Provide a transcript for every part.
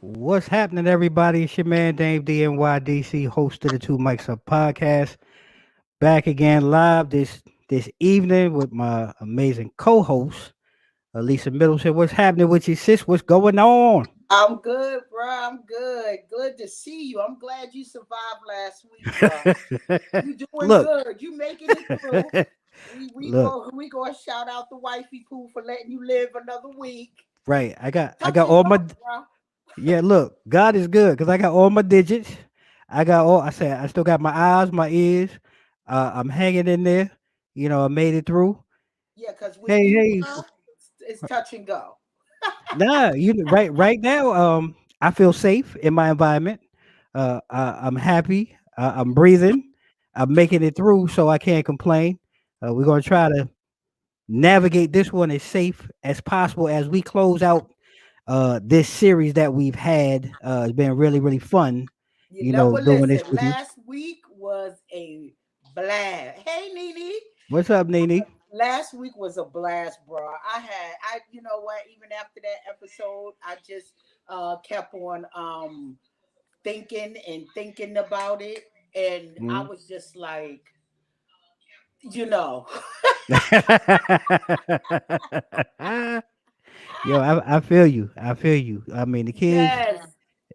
What's happening, everybody? It's your man Dame DNYDC, host of the Two Mics Up podcast. Back again live this evening with my amazing co-host, Lisa Middleton. What's happening with you, sis? What's going on? I'm good, bro. I'm good. Good to see you. I'm glad you survived last week, bro. You doing Look, good. You making it through. We look, go we gonna shout out the wifey poo for letting you live another week. right. I got Touch and all go, my bro. yeah. Look, God is good because I got all my digits. I got all. I said I still got my eyes, my ears. I'm hanging in there. I made it through. Yeah, because with Hey, you, hey. bro, it's touch and go. Nah, right now, I feel safe in my environment. I'm happy. I'm breathing. I'm making it through, so I can't complain. We're gonna try to navigate this one as safe as possible as we close out this series that we've had. It's been really, really fun, You know what? doing this Listen, with you. last week was a blast. Hey, Nene. What's up, Nene? Last week was a blast, bro. You know what, even after that episode, I just kept on thinking and thinking about it, and I Mhm. was just like, you know. Yo, I feel you. I feel you. I mean, Yes.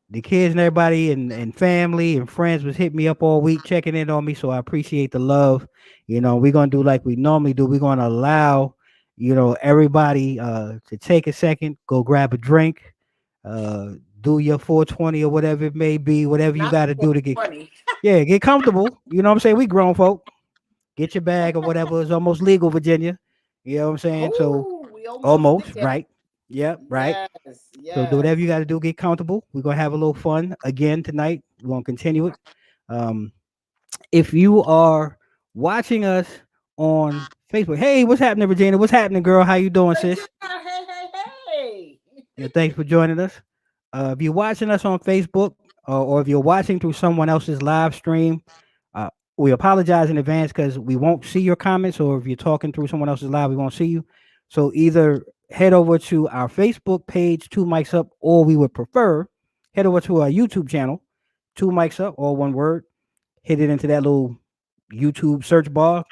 the kids and everybody and family and friends was hitting me up all week checking in on me, so I appreciate the love. We're gonna do like we normally do. We're gonna allow everybody to take a second, go grab a drink, uh do your 420 or whatever it may be, whatever you Not got to do to get, 420. yeah, get comfortable. You know what I'm saying? We grown folk. Get your bag or whatever. It's almost legal, Virginia. You know what I'm saying? So Oh, we almost almost there. right. Yep, right. Yes, So do whatever yes. you got to do, get comfortable. We're gonna have a little fun again tonight. We're gonna continue it. Um, if you are watching us on Facebook, hey, what's happening, Virginia? What's happening, girl? How you doing, sis? Regina, hey, hey, Yeah, thanks for joining us. If you're watching us on Facebook, or if you're watching through someone else's live stream, uh, we apologize in advance because we won't see your comments, or if you're talking through someone else's live, we won't see you. So either head over to our Facebook page, Two Mics Up, or we would prefer head over to our YouTube channel, Two Mics Up, all one word. Hit it into that little YouTube search bar,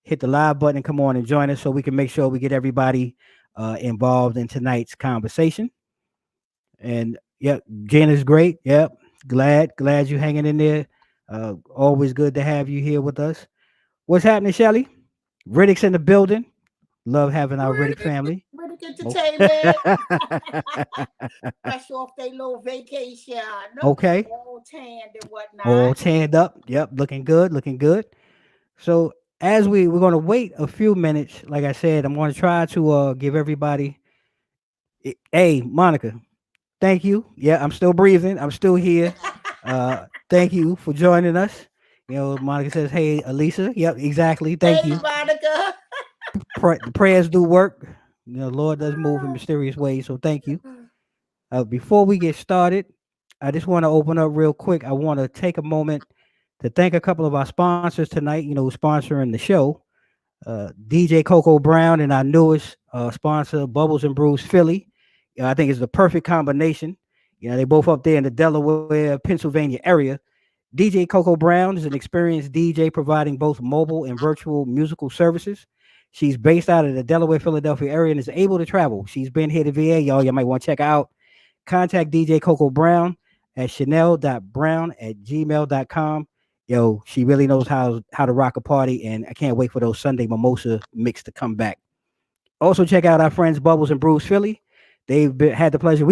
hit the live button, and come on and join us so we can make sure we get everybody involved in tonight's conversation. And yep, Jen is great. Yep, glad you hanging in there. Always good to have you here with us. What's happening, Shelly? Riddick's in the building. Love having our Riddick family. Riddick Okay. Entertainment. Fresh off their little vacation. Okay. All tanned and All whatnot. tanned up. Yep, looking good, looking good. So as we're gonna wait a few minutes, like I said, I'm gonna try to give everybody. Hey, Monica, thank you. Yeah, I'm still breathing. I'm still here. Thank you for joining us. Monica says, "Hey, Elisa." Yep, exactly. Thank Hey, you. Monica. The prayers do work. Lord does move in mysterious ways. So thank you. Before we get started, I just want to open up real quick. I want to take a moment to thank a couple of our sponsors tonight. Who's sponsoring the show. DJ Coco Brown and our newest sponsor, Bubbles and Brews Philly. I think it's the perfect combination. They both up there in the Delaware, Pennsylvania area. DJ Coco Brown is an experienced DJ providing both mobile and virtual musical services. She's based out of the Delaware, Philadelphia area and is able to travel. She's been here to VA, y'all. You might want to check her out. Contact DJ Coco Brown at chanel.brown@gmail.com. Yo, she really knows how to rock a party, and I can't wait for those Sunday mimosa mix to come back. Also, check out our friends Bubbles and Brews Philly. We've had the pleasure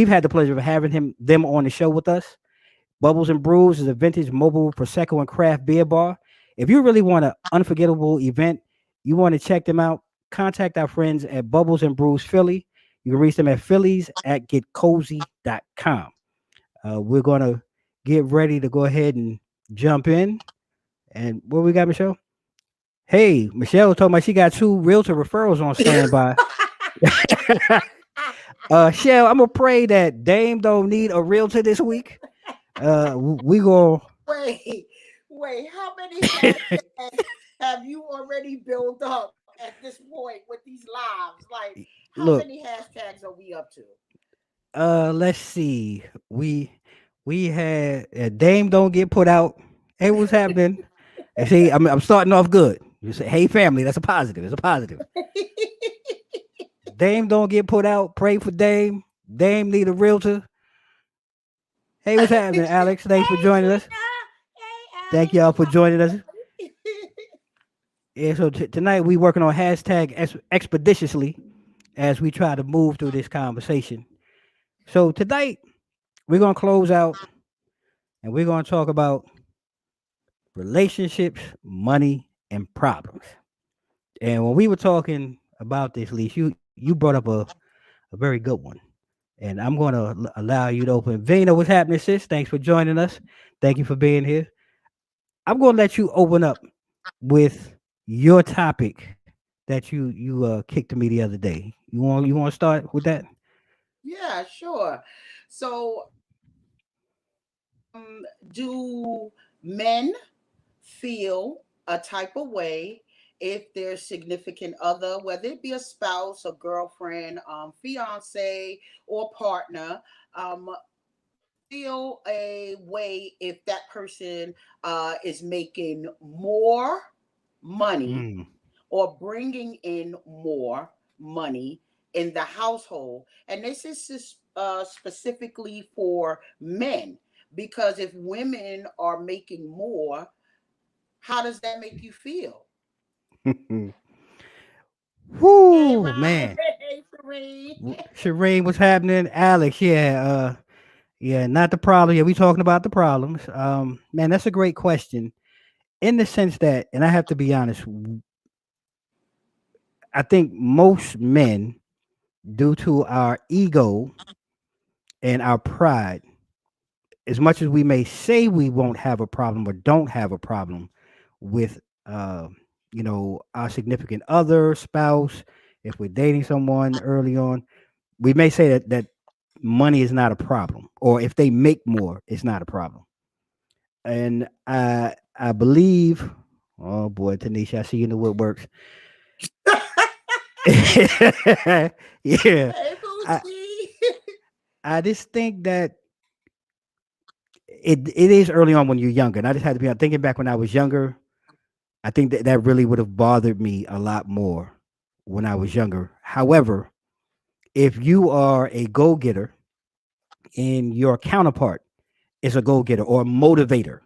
of having them on the show with us. Bubbles and Brews is a vintage mobile prosecco and craft beer bar. If you really want an unforgettable event, you want to check them out. Contact our friends at Bubbles and Brews Philly. You can reach them at phillies@getcozy.com. We're gonna get ready to go ahead and jump in. And what we got, Michelle? Hey, Michelle told me she got two realtor referrals on standby. Shell, I'm gonna pray that Dame don't need a realtor this week. We go. Wait, how many hashtags have you already built up at this point with these lives? Like, how Look, many hashtags are we up to? Let's see. We had Dame don't get put out. Hey, what's happening? And see, I'm starting off good. You say, hey family, that's a positive. It's a positive. Dame don't get put out. Pray for Dame. Dame need a realtor. Hey, what's happening, Alex? Thanks for Hey, joining us. Sheena. Hey, Thank Alex. y'all for joining us. How Yeah, so tonight we working on hashtag expeditiously as we try to move through this conversation. So tonight we're gonna close out and we're gonna talk about relationships, money, and problems. And when we were talking about this, Lise, you brought up a very good one. And I'm going to allow you to open. Vina, what's happening, sis? Thanks for joining us. Thank you for being here. I'm going to let you open up with your topic that you kicked to me the other day. You want to start with that? Yeah, sure. So, do men feel a type of way if their significant other, whether it be a spouse, a girlfriend, fiance, or partner, um, feel a way if that person is making more money Mm. or bringing in more money in the household. And this is just, specifically for men, because if women are making more, how does that make you feel? Hey, Whoo, Ryan. man. Hey, Sheree. Shireen, what's happening? Alex, yeah, yeah, not the problem. Yeah, we talking about the problems. Man, that's a great question. In the sense that, and I have to be honest, I think most men, due to our ego and our pride, as much as we may say we won't have a problem or don't have a problem with, uh, our significant other, spouse, if we're dating someone early on, we may say that money is not a problem, or if they make more, it's not a problem. And I believe, oh boy, Tanisha, I see you in the woodworks. Yeah, Hey, I Boochie. I just think that it is early on when you're younger, and I just had to be thinking back when I was younger. I think that really would have bothered me a lot more when I was younger. However, if you are a go getter and your counterpart is a go getter or a motivator,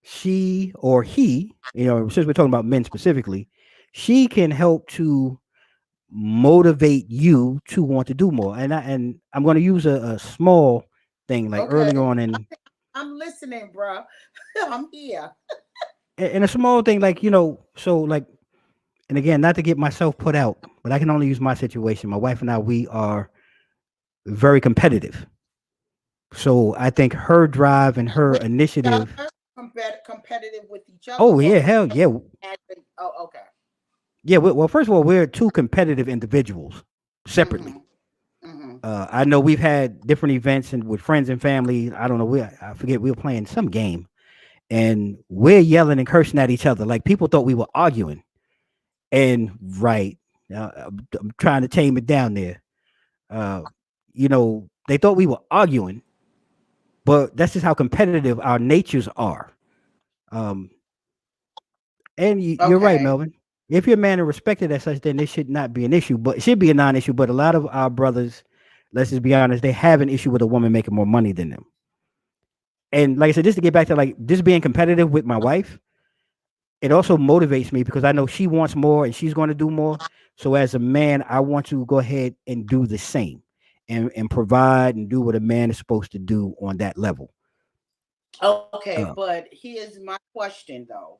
she or he, since we're talking about men specifically, she can help to motivate you to want to do more. And I'm going to use a small thing like Okay. early on in I'm listening, bro. I'm here. a small thing like so like, and again, not to get myself put out, but I can only use my situation. My wife and I, we are very competitive. So I think her drive and her With each initiative. other, competitive with each other, Oh or yeah, hell yeah, oh, okay. yeah. Well, first of all, we're two competitive individuals separately. Mm-hmm. Mm-hmm. I know we've had different events and with friends and family. I don't know. I forget. We were playing some game, and we're yelling and cursing at each other like people thought we were arguing. And right, I'm trying to tame it down there. Uh, they thought we were arguing, but that's just how competitive our natures are. Um, and you're right, Okay. Melvin. If you're a man and respected as such, then this should not be an issue, but it should be a non-issue. But a lot of our brothers, let's just be honest, they have an issue with a woman making more money than them. And like I said, just to get back to like just being competitive with my wife, it also motivates me because I know she wants more and she's going to do more. So as a man, I want to go ahead and do the same and provide and do what a man is supposed to do on that level. Okay, Uh, but here's my question though.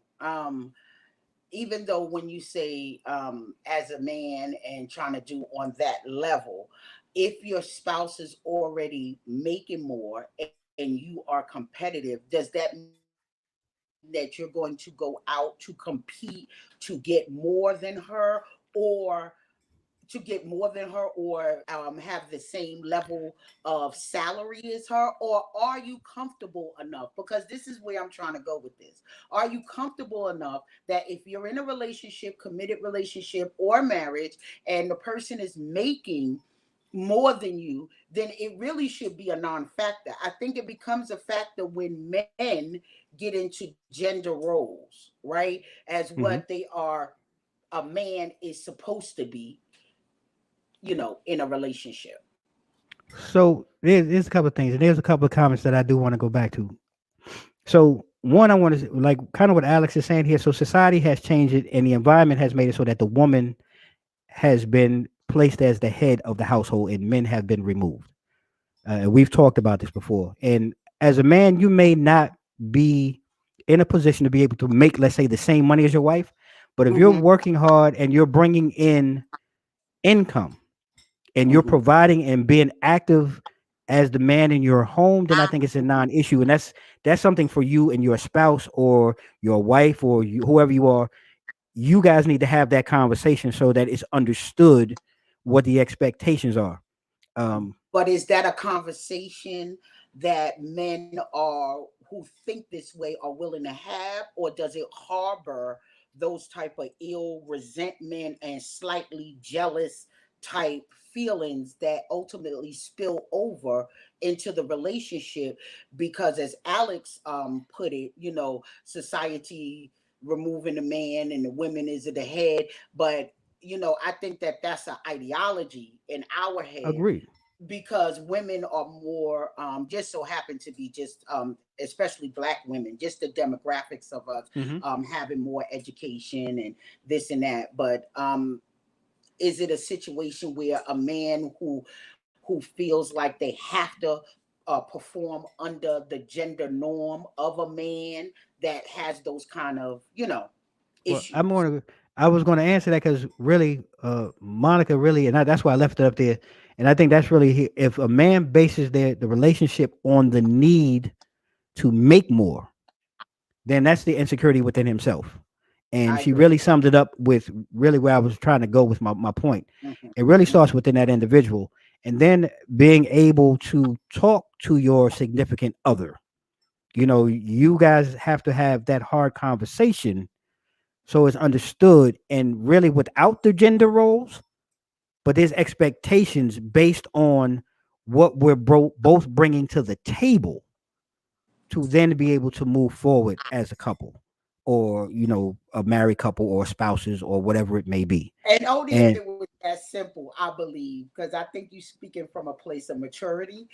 Even though when you say, as a man and trying to do on that level, if your spouse is already making more and you are competitive, does that mean that you're going to go out to compete to get more than her, or have the same level of salary as her? Or are you comfortable enough, because this is where I'm trying to go with this, are you comfortable enough that if you're in a relationship, committed relationship or marriage, and the person is making more than you, then it really should be a non-factor. I think it becomes a factor when men get into gender roles, right? As what Hmm. they are, a man is supposed to be, in a relationship. So there's a couple of things, and there's a couple of comments that I do want to go back to. So one, I want to like kind of what Alex is saying here. So society has changed it, and the environment has made it so that the woman has been placed as the head of the household, and men have been removed. We've talked about this before. And as a man, you may not be in a position to be able to make, let's say, the same money as your wife. But if you're Hmm. working hard and you're bringing in income and you're Hmm. providing and being active as the man in your home, then I think it's a non-issue. And that's something for you and your spouse or your wife or you, whoever you are. You guys need to have that conversation so that it's understood what the expectations are. Um, But is that a conversation that men are who think this way are willing to have, or does it harbor those type of ill resentment and slightly jealous type feelings that ultimately spill over into the relationship? Because as Alex put it, society removing the man and the women is at the head, but I think that that's an ideology in our head, Agreed. because women are more, just so happen to be just, especially black women, just the demographics of us, Hmm. having more education and this and that. But is it a situation where a man who feels like they have to perform under the gender norm of a man that has those kind of Well, issues? I was going to answer that because really, Monica really, and that's why I left it up there. And I think that's really if a man bases the relationship on the need to make more, then that's the insecurity within himself. And I she agree. really summed it up with really where I was trying to go with my point. It really Hmm. starts within that individual, and then being able to talk to your significant other. You guys have to have that hard conversation so it's understood and really without the gender roles, but there's expectations based on what we're both bringing to the table to then be able to move forward as a couple or a married couple or spouses or whatever it may be. And only if And it was that simple, I believe, because I think you're speaking from a place of maturity.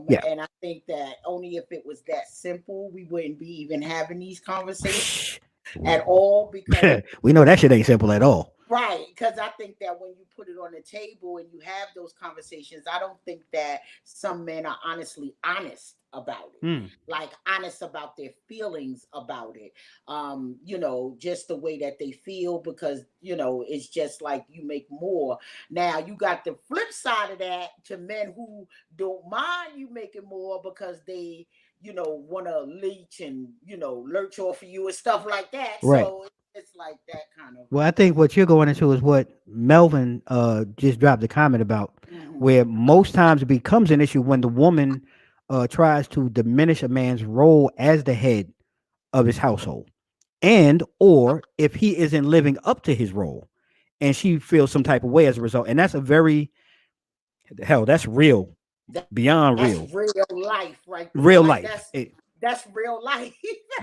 yeah. And I think that only if it was that simple, we wouldn't be even having these conversations at all. Because We know that shit ain't simple at all. right, because I think that when you put it on the table and you have those conversations, I don't think that some men are honestly honest about it. Mm, Like honest about their feelings about it. Just the way that they feel, because it's just like you make more. Now you got the flip side of that to men who don't mind you making more because they, want to leech and lurch off of you and stuff like that. right. So it's like that kind of. Well, I think what you're going into is what Melvin just dropped a comment about, Mhm. where most times it becomes an issue when the woman tries to diminish a man's role as the head of his household, and or if he isn't living up to his role, and she feels some type of way as a result. And that's a very hell. That's real, beyond That's real, real life right there. real Like life. that's real life.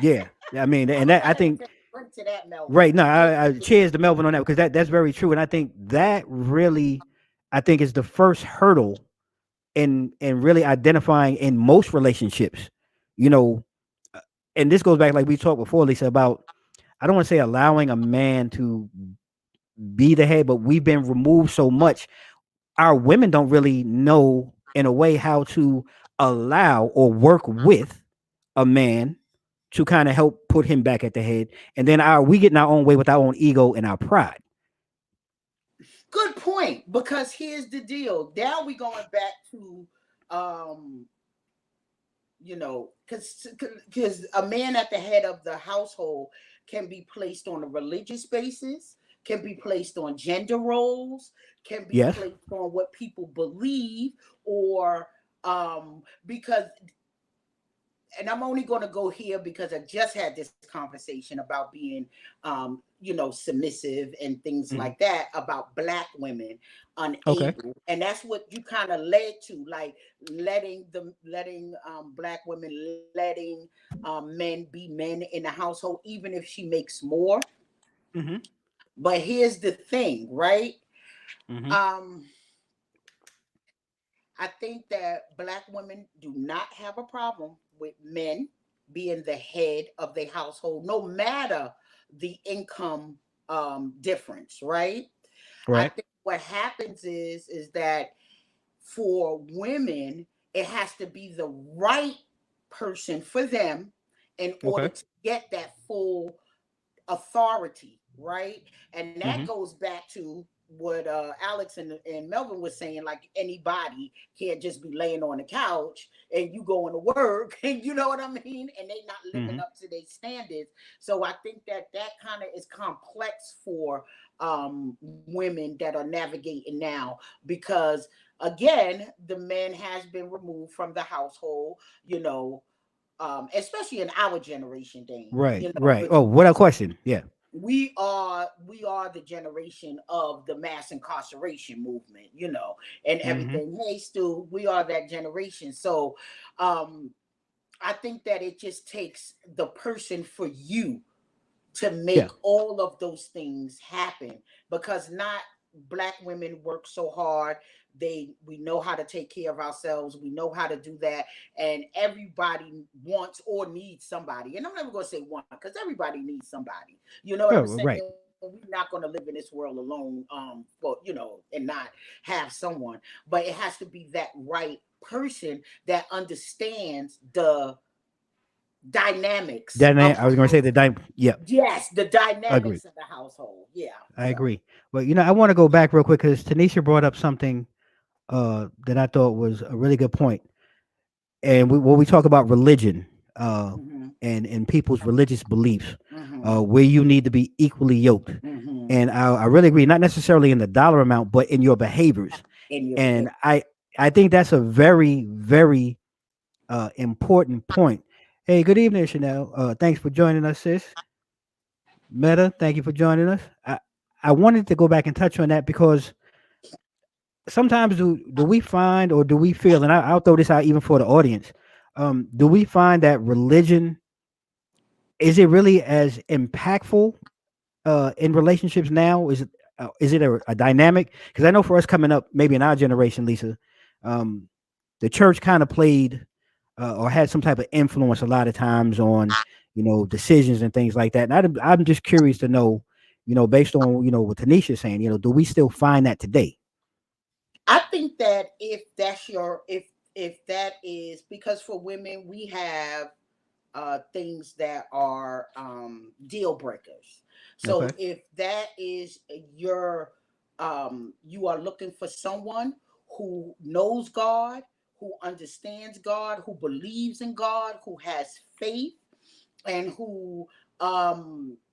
Yeah, I mean, I'm and gonna that I go ahead and think take a drink to that, Melvin. right. No, Take I cheers to Melvin on that because that's very true, and I think that really, I think is the first hurdle in really identifying in most relationships, you know, uh, and this goes back like we talked before, Lisa, about I don't want to say allowing a man to be the head, but we've been removed so much. Our women don't really know in a way how to allow or work with a man to kind of help put him back at the head. And then we get in our own way with our own ego and our pride. Good point. Because here's the deal. Now we going back to, um, because a man at the head of the household can be placed on a religious basis, can be placed on gender roles, can be Yes. placed on what people believe, or because and I'm only going to go here because I just had this conversation about being, submissive and things Mhm. like that about black women Okay. unable, and that's what you kind of led to, like letting black women letting men be men in the household, even if she makes more. Mhm. But here's the thing, right? Mhm. Um, I think that black women do not have a problem with men being the head of their household, no matter the income difference, right? I Right. think what happens is that for women, it has to be the right person for them in order Okay. to get that full authority, right? And that Mhm. goes back to what Alex and Melvin was saying, like anybody can't just be laying on the couch and you going to work, and you know what I mean, and they not living Mhm. up to their standards. So I think that that kind of is complex for women that are navigating now, because again, the man has been removed from the household, you know, especially in our generation, Dane, Right. Right. because Oh, what a question. Yeah. we are the generation of the mass incarceration movement, and Mhm. everything. Hey, Stu, we are that generation. So um I think that it just takes the person for you to Yeah. make all of those things happen, because not black women work so hard. We know how to take care of ourselves, we know how to do that, and everybody wants or needs somebody. And I'm never going to say one, because everybody needs somebody, you know what I'm Oh, saying. right. We're not going to live in this world alone, and not have someone. But it has to be that right person that understands the dynamics of I was the going to say house. the Yeah. Yes, the Agree. dynamics of the household. Yeah. I So agree. But I want to go back real quick because Tanisha brought up something that I thought was a really good point. And when we talk about religion, uh, hmm and people's religious beliefs, hmm where you need to be equally yoked. hmm And I really agree, not necessarily in the dollar amount, but in your behaviors. in your behavior. And I think that's a very, very important point. Hey, good evening, Chanel. Thanks for joining us, sis. Meta, thank you for joining us. I wanted to go back and touch on that because sometimes do we find or do we feel, and I'll throw this out even for the audience, do we find that religion, is it really as impactful in relationships now? Is it a dynamic? Because I know for us coming up, maybe in our generation, Lisa, um, the church kind of played or had some type of influence a lot of times on decisions and things like that. And I'm just curious to know, based on what Tanisha's saying, do we still find that today? I think that if that is, because for women we have things that are deal breakers. So Okay. if that is you are looking for someone who knows God, who understands God, who believes in God, who has faith, and who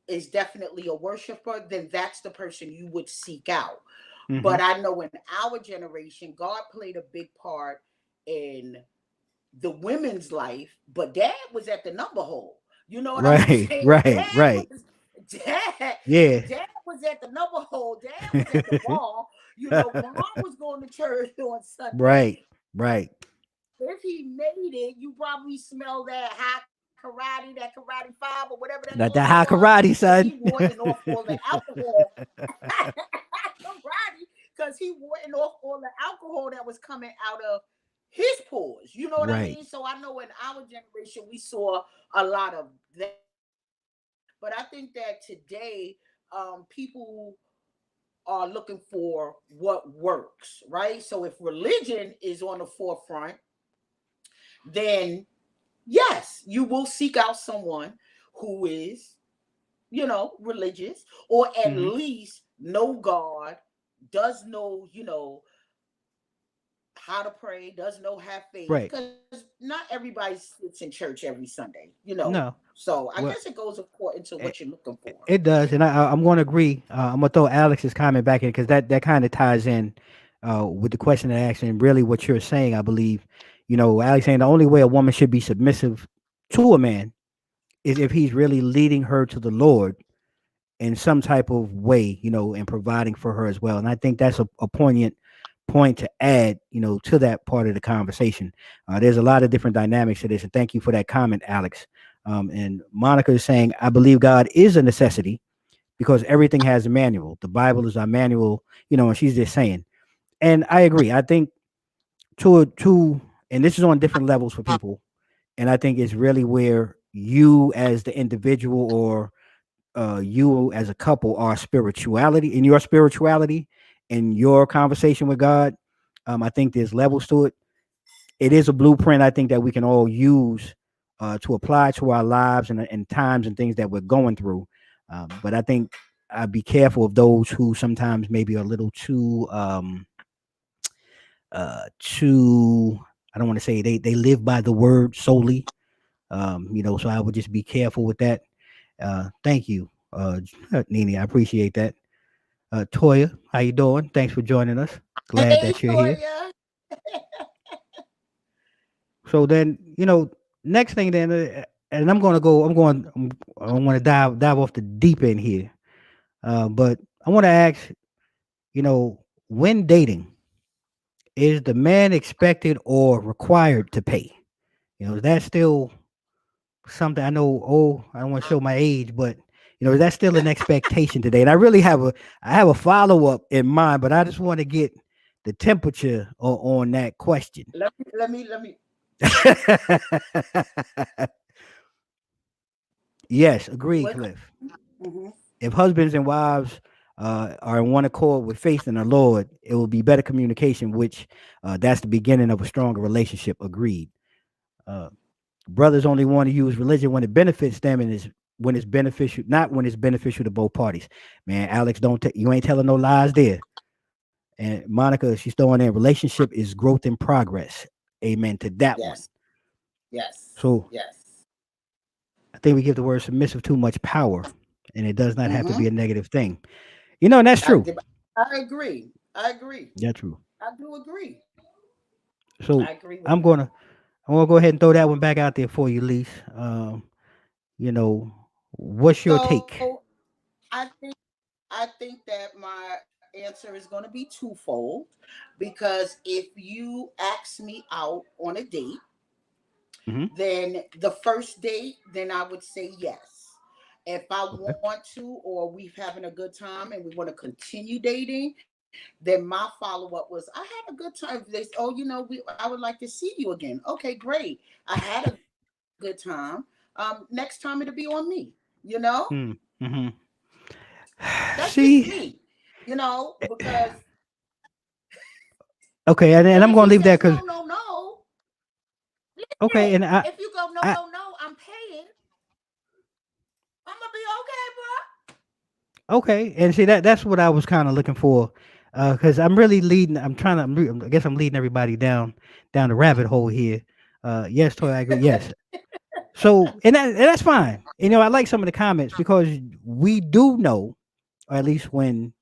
is definitely a worshiper, then that's the person you would seek out. Hmm. But I know in our generation, God played a big part in the women's life, but dad was at the number hole. You know what I'm Right. saying? Right. Right. Dad, Yeah. dad was at the number hole. Dad was at the bar. Mom was going to church on Sunday. Right. Right. If he made it, you probably smell that high karate, that karate 5 or whatever that Not cologne that high was, karate, because he son. warding off all the alcohol. Karate, because he warding off all the alcohol that was coming out of his pores. You know what I Right. mean? So I know in our generation we saw a lot of that. But I think that today, people are looking for what works, right? So if religion is on the forefront, then yes, you will seek out someone who is, religious, or at Hmm. least know God, does know, how to pray, does know have faith, Right. because not everybody sits in church every Sunday. No. So I guess Well, it goes according to what it, you're looking for. it does, and I'm going to agree. I'm going to throw Alex's comment back in because that kind of ties in with the question I asked, and really what you're saying. I believe, Alex saying the only way a woman should be submissive. to a man is if he's really leading her to the Lord in some type of way, and providing for her as well. And I think that's a poignant point to add, to that part of the conversation. There's a lot of different dynamics to this, and thank you for that comment, Alex. And Monica is saying, I believe God is a necessity because everything has a manual. The Bible is our manual, and she's just saying. And I agree. I think and this is on different levels for people. And I think it's really where you as the individual or you as a couple are spirituality in your conversation with God. I think there's levels to it. It is a blueprint I think that we can all use to apply to our lives and times and things that we're going through. But I think I'd be careful of those who sometimes maybe are a little too I don't want to say they live by the word solely. So I would just be careful with that. Thank you, Nini. I appreciate that. Toya, how you doing? Thanks for joining us. Glad Hey, that you're here. Toya. So then, next thing then, and I'm going to go. I want to dive off the deep end here. But I want to ask, when dating, is the man expected or required to pay? Is that still something I know? Oh, I don't want to show my age, but is that still an expectation today? And I have a follow up in mind, but I just want to get the temperature on that question. Let me. Yes, agreed, What? Cliff. Mm-hmm. If husbands and wives are in one accord with faith in the Lord, it will be better communication, which that's the beginning of a stronger relationship. Agreed. Uh, Brothers only want to use religion when it benefits them and is when it's beneficial, not when it's beneficial to both parties. Man, Alex, you ain't telling no lies there. And Monica, she's throwing in relationship is growth in progress. Amen to that one. Yes. Yes. So Yes. I think we give the word submissive too much power, and it does not have to Mm-hmm. be a negative thing. And that's I, true. I agree. I agree. That's true. I do agree. So I agree with I'm that. gonna I'm gonna go ahead and throw that one back out there for you, Lise. You know, what's your take? So I think that my answer is going to be twofold because if you ask me out on a date, Hmm. then the first date, then I would say yes. If I Okay. want to, or we're having a good time and we want to continue dating, then my follow up was, I had a good time. They, oh, I would like to see you again. Okay, great. I had a good time. Next time it'll be on me. You know, Mm-hmm. that's just me. See, Because okay, and and if I'm he gonna leave says that no, because no, no, okay, listen. and If you go no, I no, no, I'm paying. I'm gonna be okay, bro. okay, and see that's what I was kind of looking for, because I'm really leading. I'm trying to. I guess I'm leading everybody down the rabbit hole here. Yes, Toy, I agree. Yes. So, and that's fine. I like some of the comments because we do know, or at least when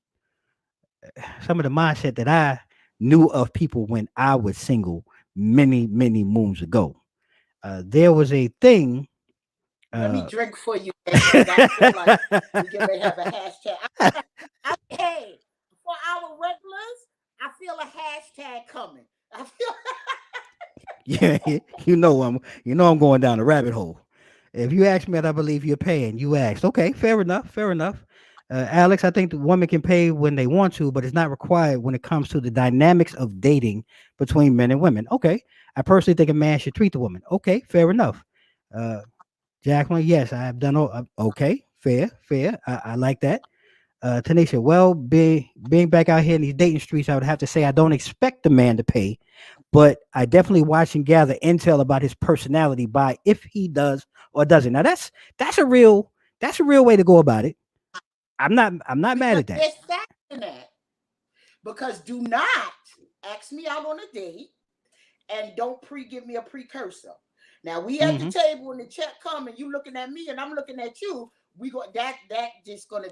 some of the mindset that I knew of people when I was single many, many moons ago. There was a thing. Let me Uh, drink for you, man, because I feel like we can have a hashtag. Hey, for our regulars, I feel a hashtag coming. I feel yeah, I'm going down the rabbit hole. If you ask me that I believe you're paying, you asked. Okay, fair enough, fair enough. Alex, I think the woman can pay when they want to, but it's not required when it comes to the dynamics of dating between men and women. Okay, I personally think a man should treat the woman. Okay, fair enough. Uh, Jacqueline, yes, I have done. Okay, fair, fair. I like that. Tanisha, well, being back out here in these dating streets, I would have to say I don't expect the man to pay, but I definitely watch and gather intel about his personality by if he does or doesn't. Now that's a real that's a real way to go about it. I'm not mad because at that. there's facts in that. Because do not ask me out on a date and don't give me a precursor. Now we at the Hmm. table and the check come and you looking at me and I'm looking at you. We go that just gonna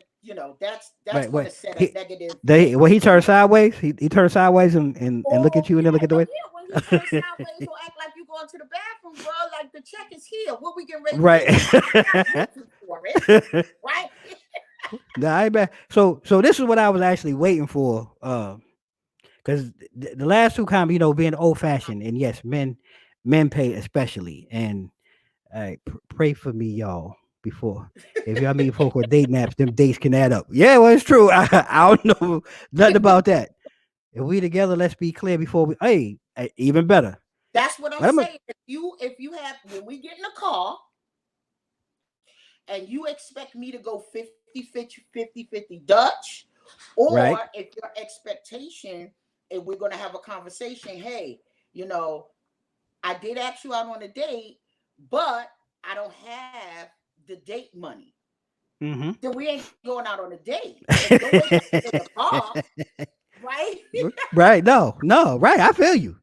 that's Wait, gonna wait. set a He negative when pace he for turns me. sideways, he turns sideways and look Oh at you and then look yeah, at the no, way. yeah. When he turns sideways or act like you going to the bathroom, bro. Like the check is here. What we getting ready to Right. do? I'm not looking for it, right? Nah, I bet. So this is what I was actually waiting for. Because the last two comments, being old fashioned, and yes, men pay especially, and pray for me, y'all. Before, if y'all meet folk with date naps, them dates can add up. Yeah, well, it's true. I don't know nothing about that. If we together, let's be clear before we. Hey, even better. That's what I'm But I'm a, saying. If you have when we get in the car and you expect me to go 50-50 Dutch, or right. if your expectation, if we're gonna have a conversation, hey, you know, I did ask you out on a date, but I don't have the date money. Mm-hmm. Then we ain't going out on a date. Don't wait in the car, right? Right. No. No. Right. I feel you.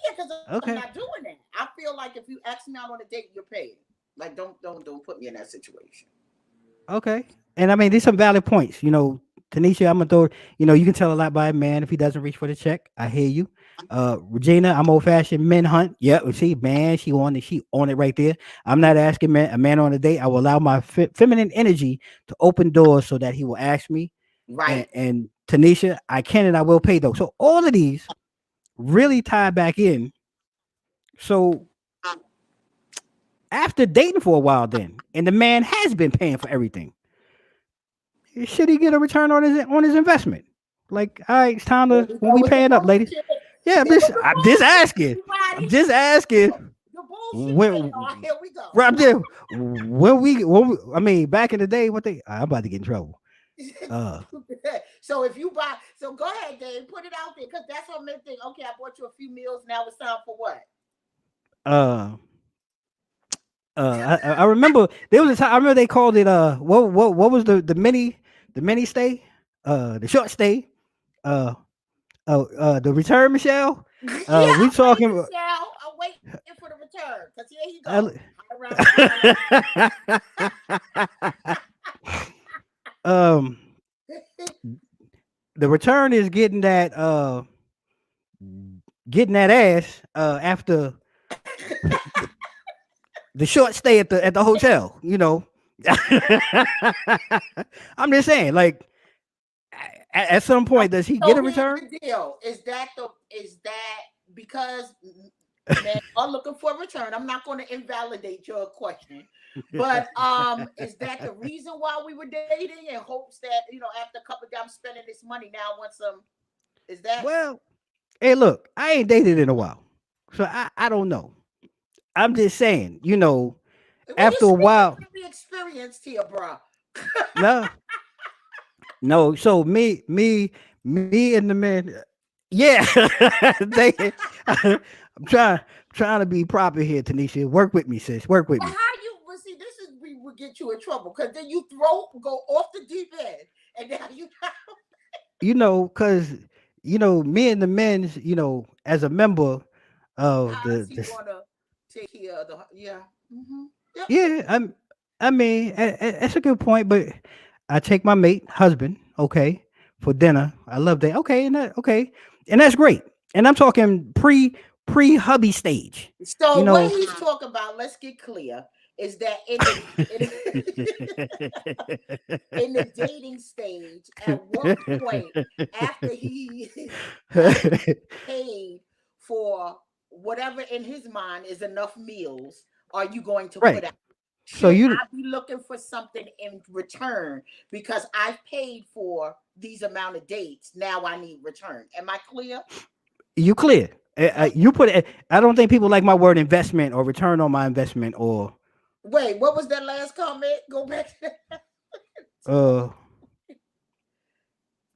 Yeah, because I'm not Okay. doing that. I feel like if you ask me out on a date, you're paying. Like, don't put me in that situation. Okay. And I mean, these some valid points. Tanisha, I'm gonna throw. You can tell a lot by a man if he doesn't reach for the check. I hear you. Regina, I'm old fashioned men hunt. Yeah, see, man, she on it right there. I'm not asking a man on a date. I will allow my feminine energy to open doors so that he will ask me. And, Right. and Tanisha, I can and I will pay though. So all of these really tie back in. So after dating for a while, then, and the man has been paying for everything, should he get a return on his investment? Like, all right, it's time Here to we when go we with the paying up, ladies. bullshit. Yeah, Here with the I'm just bullshit, asking. I'm everybody. just asking. The bullshit When radar. Here we go. right there, I mean, back in the day, I'm about to get in trouble. Uh, So if you buy, so go ahead, Dave, put it out there because that's what men think. Okay, I bought you a few meals. Now it's time for what? uh, I remember there was a time. I remember they called it what was the mini stay, the short stay, uh the return, Michelle. Yeah, We I'm waiting, talking. Michelle. I'm waiting for the return because here you go. Uh, Around, around. um, the return is getting that ass after the short stay at the hotel. I'm just saying, like, at some point, does he get So a here's return? the deal: is that because men are looking for a return? I'm not going to invalidate your question, but is that the reason why we were dating in hopes that after a couple of times spending this money, now I want some? Is that Well, hey, look, I ain't dated in a while, so I don't know. I'm just saying, well? You're after a speaking while, from the experienced here, bro. no, no. So me and the men, yeah. I'm trying to be proper here, Tanisha. Work with me, sis. Work with But me. how you? Well, see, this is we will get you in trouble because then you go off the deep end, and now you. Because me and the men's, as a member of How's the he this. gonna take care of the? Yeah. Yep. Yeah, I mean, that's a good point, but I take my mate, husband, okay, for dinner. I love that. Okay, and that's great. And I'm talking pre hubby stage. You So what know. he's talking about, let's get clear, is that in the dating stage, at what point after he has paid for whatever in his mind is enough meals, are you going to Right. put out? So Should you I be looking for something in return because I've paid for these amount of dates? Now I need return. Am I clear? you clear. Okay. You put it. I don't think people like my word investment or return on my investment or Wait, what was that last comment? Go back to that. uh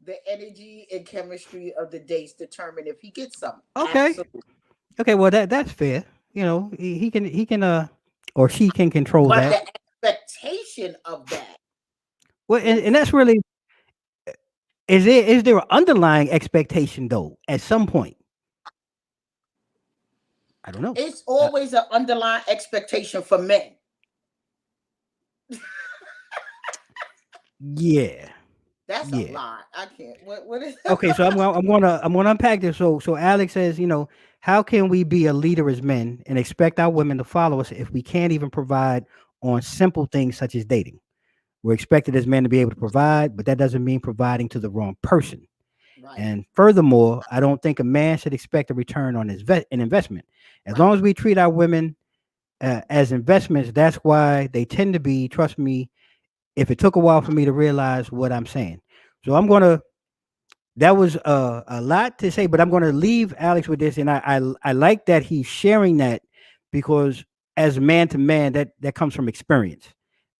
The energy and chemistry of the dates determine if he gets some. okay. Absolutely. Okay, well that's fair. He can or she can control But that. the expectation of that Well, and is that's really is there an underlying expectation though at some point? I don't know. it's always an underlying expectation for men. Yeah, That's a yeah. lot. I can't. What is Okay, so I'm gonna unpack this. So Alex says, How can we be a leader as men and expect our women to follow us if we can't even provide on simple things such as dating? We're expected as men to be able to provide, but that doesn't mean providing to the wrong person. Right, And furthermore, I don't think a man should expect a return on his an investment. As right, long as we treat our women as investments, that's why they tend to be. Trust me, if it took a while for me to realize what I'm saying. So I'm gonna that was a lot to say, but I'm going to leave Alex with this, and I like that he's sharing that because as man to man, that comes from experience,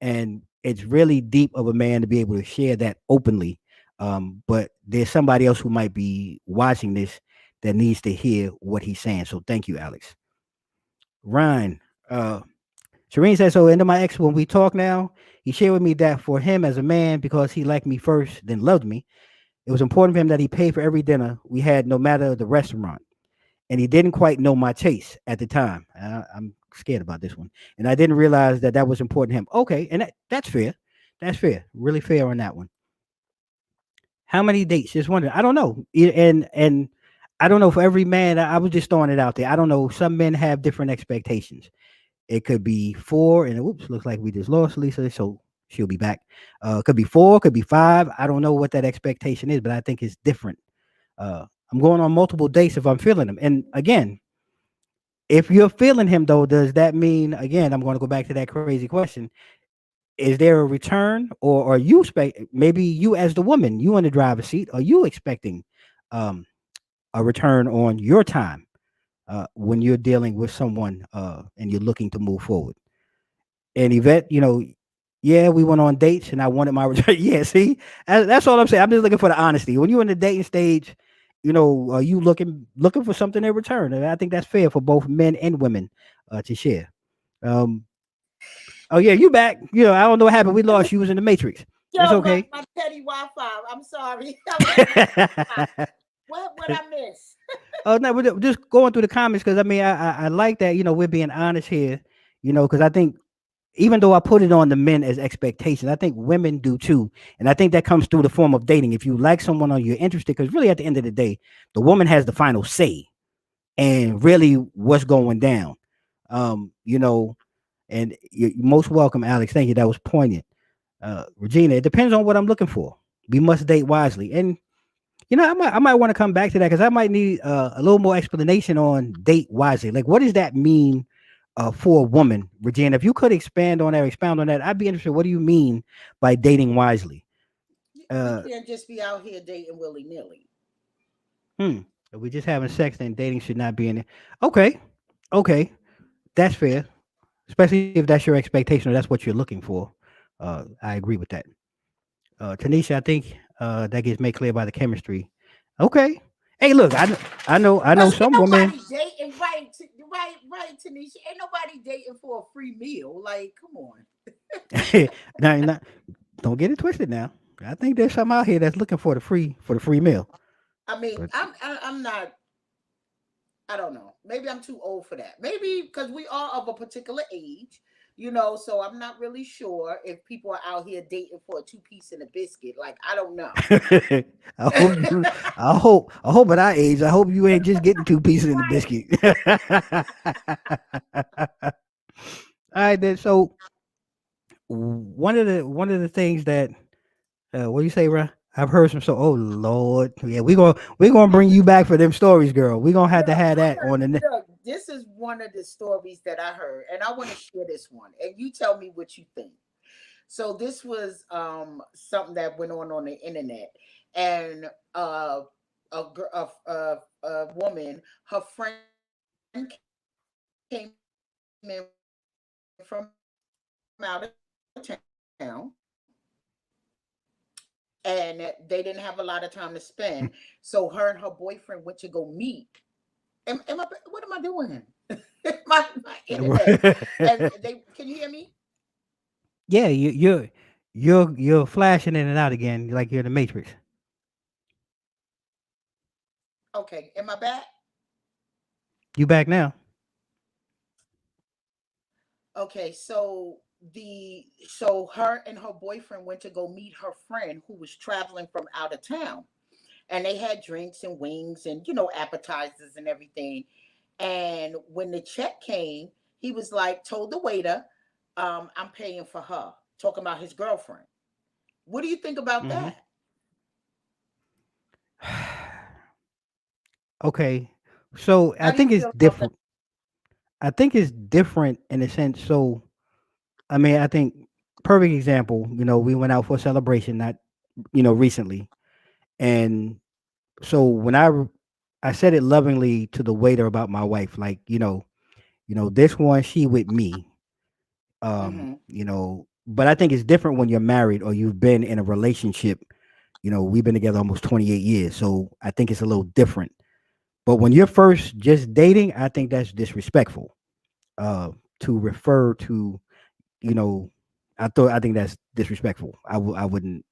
and it's really deep of a man to be able to share that openly. But there's somebody else who might be watching this that needs to hear what he's saying. So thank you, Alex. Ryan, uh, Shireen says so. Into my ex, when we talk now, he shared with me that for him as a man, because he liked me first, then loved me, it was important for him that he paid for every dinner we had, no matter the restaurant. And he didn't quite know my taste at the time. I'm scared about this one. And I didn't realize that that was important to him. Okay, and that's fair. That's fair. Really fair on that one. How many dates? Just wondering. I don't know. And I don't know for every man. I was just throwing it out there. I don't know. Some men have different expectations. It could be four, and oops, looks like we just lost Lisa, so she'll be back. Could be four, could be five. I don't know what that expectation is, but I think it's different. I'm going on multiple dates if I'm feeling him. And again, if you're feeling him though, does that mean again? I'm going to go back to that crazy question. Is there a return, or are you expect maybe you as the woman, you in the driver's seat, are you expecting um, a return on your time when you're dealing with someone and you're looking to move forward? And Yvette, yeah, we went on dates and I wanted my return. Yeah, see, that's all I'm saying. I'm just looking for the honesty. When you're in the dating stage, are you looking for something in return? And I think that's fair for both men and women to share. Um, oh yeah, you back? I don't know what happened. We lost you. Was in the Matrix. It's yo, my, okay. my petty Wi-Fi. I'm sorry. I was having Wi-Fi. What I miss? Oh no, we're just going through the comments because I mean I like that we're being honest here, because I think even though I put it on the men as expectations, I think women do too. And I think that comes through the form of dating. If you like someone or you're interested, because really at the end of the day, the woman has the final say and really what's going down. And you're most welcome, Alex. Thank you. That was poignant. Regina, it depends on what I'm looking for. We must date wisely. And I might want to come back to that because I might need a little more explanation on date wisely. Like, what does that mean for a woman, Regina? If you could expand on that, expound on that, I'd be interested. What do you mean by dating wisely? We Uh, can't just be out here dating willy nilly. hmm. If we just having sex, then dating should not be in it. Okay, okay, that's fair. Especially if that's your expectation or that's what you're looking for. I agree with that. Tanisha, I think that gets made clear by the chemistry. Okay. Hey, look, I know Cause ain't some women. nobody dating right, Tanisha. Ain't nobody dating for a free meal. Like, come on. Now, don't get it twisted. Now, I think there's some out here that's looking for the free meal. I mean, But I'm not. I don't know. Maybe I'm too old for that. Maybe because we are of a particular age, So I'm not really sure if people are out here dating for a two piece and a biscuit. Like, I don't know. I hope you. I hope at our age. I hope you ain't just getting two pieces in the Right. biscuit. All right, then. So one of the things that what do you say, Ra? I've heard some. So, oh Lord, yeah, we gonna bring you back for them stories, girl. We gonna have to have that on the. Look, this is one of the stories that I heard, and I want to share this one, and you tell me what you think. So this was something that went on the internet, and a woman, her friend came in from out of town, and they didn't have a lot of time to spend. So her and her boyfriend went to go meet. What am I doing? My internet. And they can you hear me? Yeah, you're flashing in and out again, like you're in the Matrix. Okay, am I back? You back now? Okay, so her and her boyfriend went to go meet her friend who was traveling from out of town. And they had drinks and wings and appetizers and everything. And when the check came, he was like, told the waiter, I'm paying for her, talking about his girlfriend. What do you think about Hmm. that? Okay, so I How do you think it's feel about that? different. I think it's different in a sense. So I mean, I think perfect example. We went out for a celebration, not recently, and so when I said it lovingly to the waiter about my wife, like this one she with me, Mm-hmm. but I think it's different when you're married or you've been in a relationship. We've been together almost 28 years, so I think it's a little different. But when you're first just dating, I think that's disrespectful. To refer to, you know, I think that's disrespectful. I wouldn't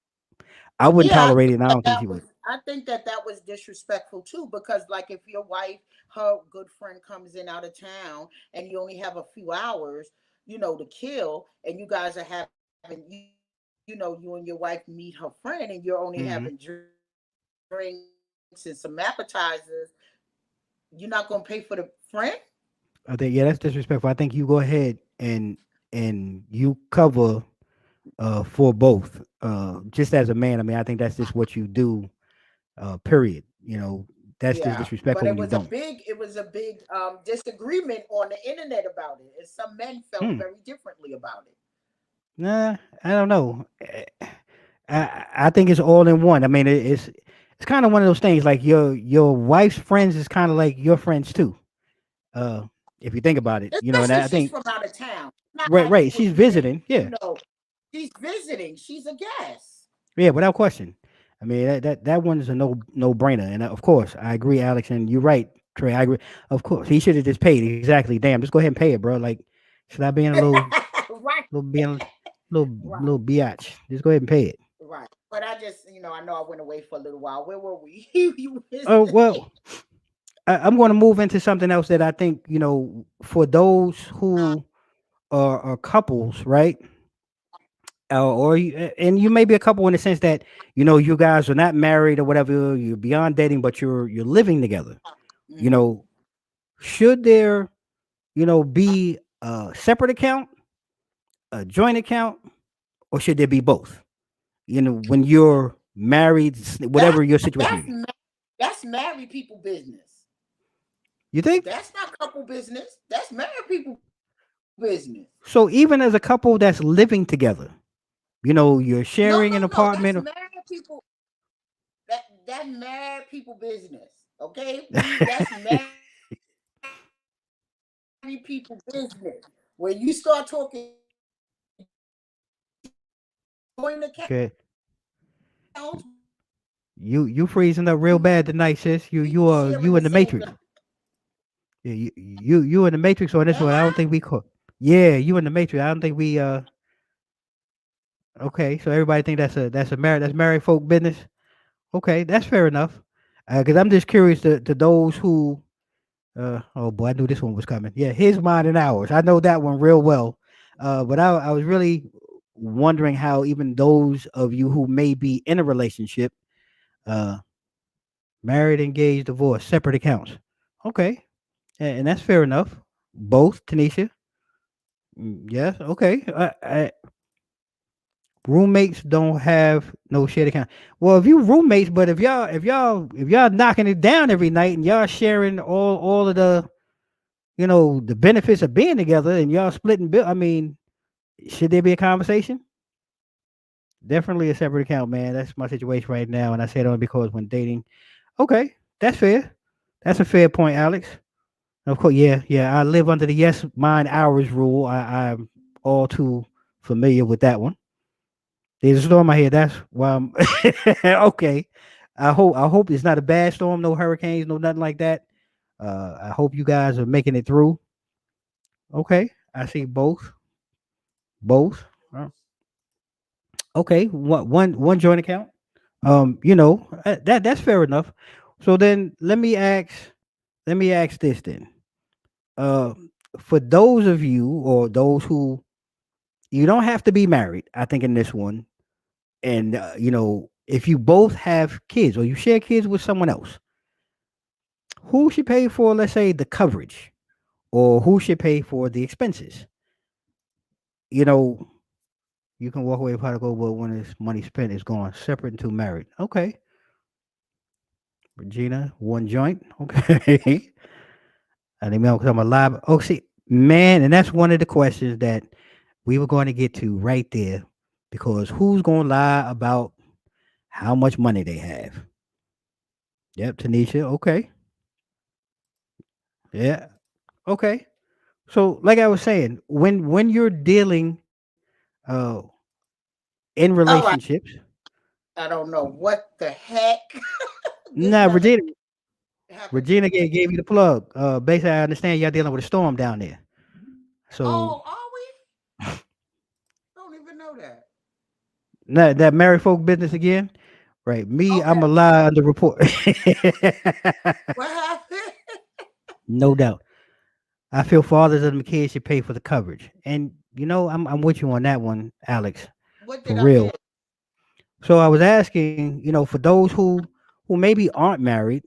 Yeah, tolerate it, and I don't think she would. I think that that was disrespectful too, because like if your wife, her good friend comes in out of town, and you only have a few hours, to kill, and you guys are having, you and your wife meet her friend, and you're only having Hmm. drinks and some appetizers, you're not gonna pay for the friend? I think yeah, that's disrespectful. I think you go ahead and you cover for both. Just as a man, I mean, I think that's just what you do. Period. That's just Yeah, but disrespectful when you don't. it was a big disagreement on the internet about it, and some men felt Hmm. very differently about it. Nah, I don't know. I think it's all in one. I mean, it's kind of one of those things. Like your wife's friends is kind of like your friends too. Uh, if you think about it, and Especially I she's think from out of town. Not right, like right. it was She's even, visiting. Yeah, she's visiting. She's a guest. yeah, without question. I mean, that one is a no brainer. And of course, I agree, Alex, and you're right, Trey. I agree. Of course, he should have just paid. Exactly. Damn, just go ahead and pay it, bro. Like, should I be in a Right, little being little right, biatch? Just go ahead and pay it. right. But I just, I know I went away for a little while. Where were we? You was Oh well, I'm going to move into something else that I think for those who are couples, right? And you may be a couple in the sense that you guys are not married or whatever. You're beyond dating, but you're living together. You hmm know, should there be a separate account, a joint account, or should there be both? When you're married, That's whatever your situation may that's be. that's married people business. You think? That's not couple business. That's married people business. So even as a couple that's living together, you're No, no, sharing an no. That's apartment. married people. That married people business. Okay, we that's married people business. When you start talking joint accounts, Okay, we sharing the you same freezing up real bad tonight, sis. You in the matrix. Yeah, you in the Am matrix on I? this one. I don't think we caught. Yeah, you in the matrix. I don't think we. Okay, so everybody think that's married folk business. Okay, that's fair enough. Because I'm just curious to those who. Oh boy, I knew this one was coming. Yeah, his, mine, and ours. I know that one real well. But I was really wondering how even those of you who may be in a relationship, uh, married, engaged, divorced, separate accounts. Okay, and that's fair enough. Both, Tanisha. Yes. Okay. Roommates don't have no shared account. Well, if you roommates, but if y'all knocking it down every night and y'all sharing all of the benefits of being together and y'all splitting bill, I mean, should there be a conversation? Definitely a separate account, man. That's my situation right now, and I say it only because when dating. Okay, that's fair. That's a fair point, Alex. Of course, yeah, yeah. I live under the yes, mine, ours rule. I'm all too familiar with that one. There's a storm out here. That's why I'm okay. I hope it's not a bad storm, no hurricanes, no nothing like that. I hope you guys are making it through. Okay. I see both. Both. Okay. One joint account. That's fair enough. So then let me ask this then. Uh for those of you or those who you don't have to be married, I think in this one, and if you both have kids or you share kids with someone else, Who should pay for, let's say, the coverage, or who should pay for the expenses? You know, you can walk away with pot of gold, but when it's money spent, it's gone. Separate and two married. Okay, Regina, one joint. Okay, and then I'm alive. Oh, see, man, and that's one of the questions that we were going to get to right there, because who's going to lie about how much money they have? Yep, Tanisha. Okay, yeah, okay. So, like I was saying, when you're dealing in All right. relationships, I don't know what the heck this nah, never Regina, happened to Regina me. gave you the plug. Basically, I understand y'all dealing with a storm down there. So, Oh, are we? Don't even know that. that married folk business again, right? Me, I'm a Okay. lie under report. What happened? No doubt. I feel fathers of the kids should pay for the coverage, and I'm with you on that one, Alex, What for did I real. miss? So I was asking, for those who maybe aren't married,